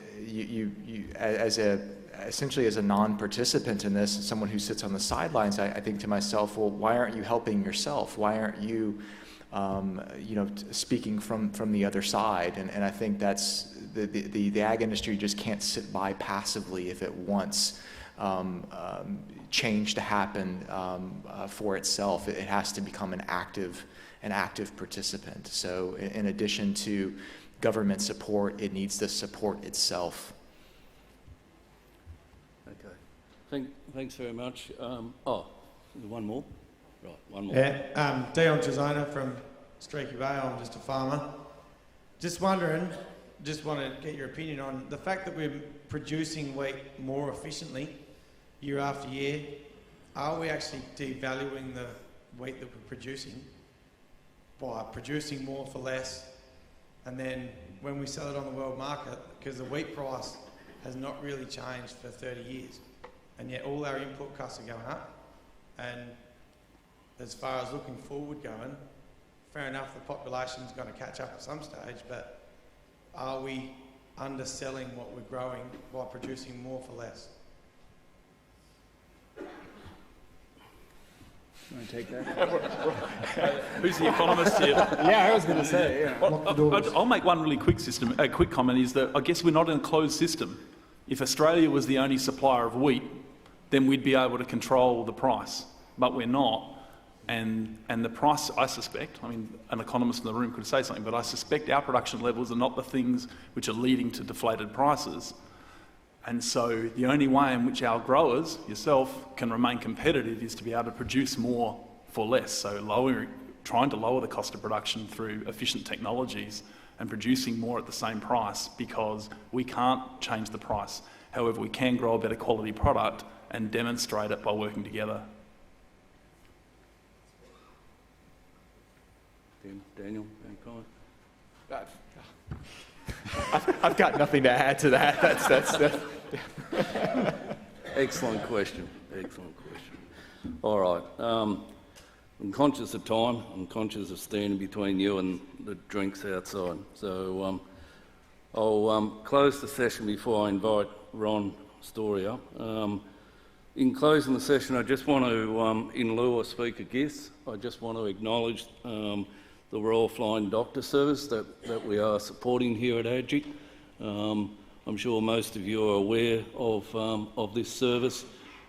essentially as a non-participant in this, someone who sits on the sidelines, I think to myself, well, why aren't you helping yourself? Why aren't you, speaking from the other side? And I think that's the ag industry just can't sit by passively if it wants change to happen for itself. It has to become an active participant. So in addition to government support, it needs to support itself.
Okay. Thanks very much. One more? Right, one more.
Yeah, Dion Chisona from Streaky Bay. I'm just a farmer. Just wondering, just want to get your opinion on the fact that we're producing wheat more efficiently year after year. Are we actually devaluing the wheat that we're producing by producing more for less? And then when we sell it on the world market, because the wheat price has not really changed for 30 years, and yet all our input costs are going up. And as far as looking forward going, fair enough, the population's going to catch up at some stage, but are we underselling what we're growing by producing more for less?
You want to take that?
Who's the economist here?
Yeah, I was going to say. Yeah.
Well, I'll make one really quick comment, is that I guess we're not in a closed system. If Australia was the only supplier of wheat, then we'd be able to control the price, but we're not. And the price, I suspect, I mean, an economist in the room could say something, but I suspect our production levels are not the things which are leading to deflated prices. And so the only way in which our growers, yourself, can remain competitive is to be able to produce more for less. So trying to lower the cost of production through efficient technologies and producing more at the same price, because we can't change the price. However, we can grow a better quality product and demonstrate it by working together.
Daniel, any comment?
I've got nothing to add to that. That's
Excellent question. Excellent question. All right. I'm conscious of time. I'm conscious of standing between you and the drinks outside. So I'll close the session before I invite Ron Story up. In closing the session, I just want to, in lieu of speaker guests, I just want to acknowledge the Royal Flying Doctor Service that we are supporting here at AGIC. I'm sure most of you are aware of this service.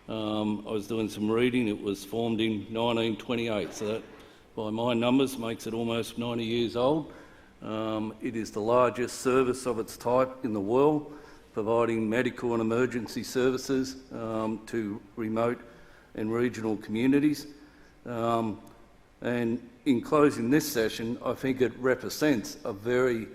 I was doing some reading. It was formed in 1928, so that, by my numbers, makes it almost 90 years old. It is the largest service of its type in the world, providing medical and emergency services to remote and regional communities. And in closing this session, I think it represents a very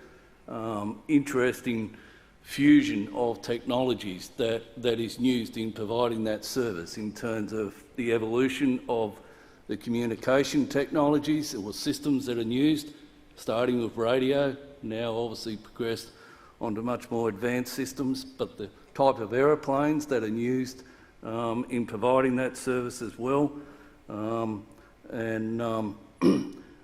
interesting fusion of technologies that is used in providing that service, in terms of the evolution of the communication technologies or systems that are used, starting with radio, now obviously progressed onto much more advanced systems, but the type of aeroplanes that are used in providing that service as well. And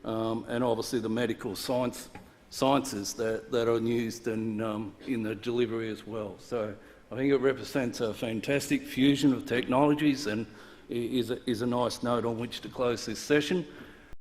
obviously the medical sciences that are used in the delivery as well. So I think it represents a fantastic fusion of technologies and is a nice note on which to close this session.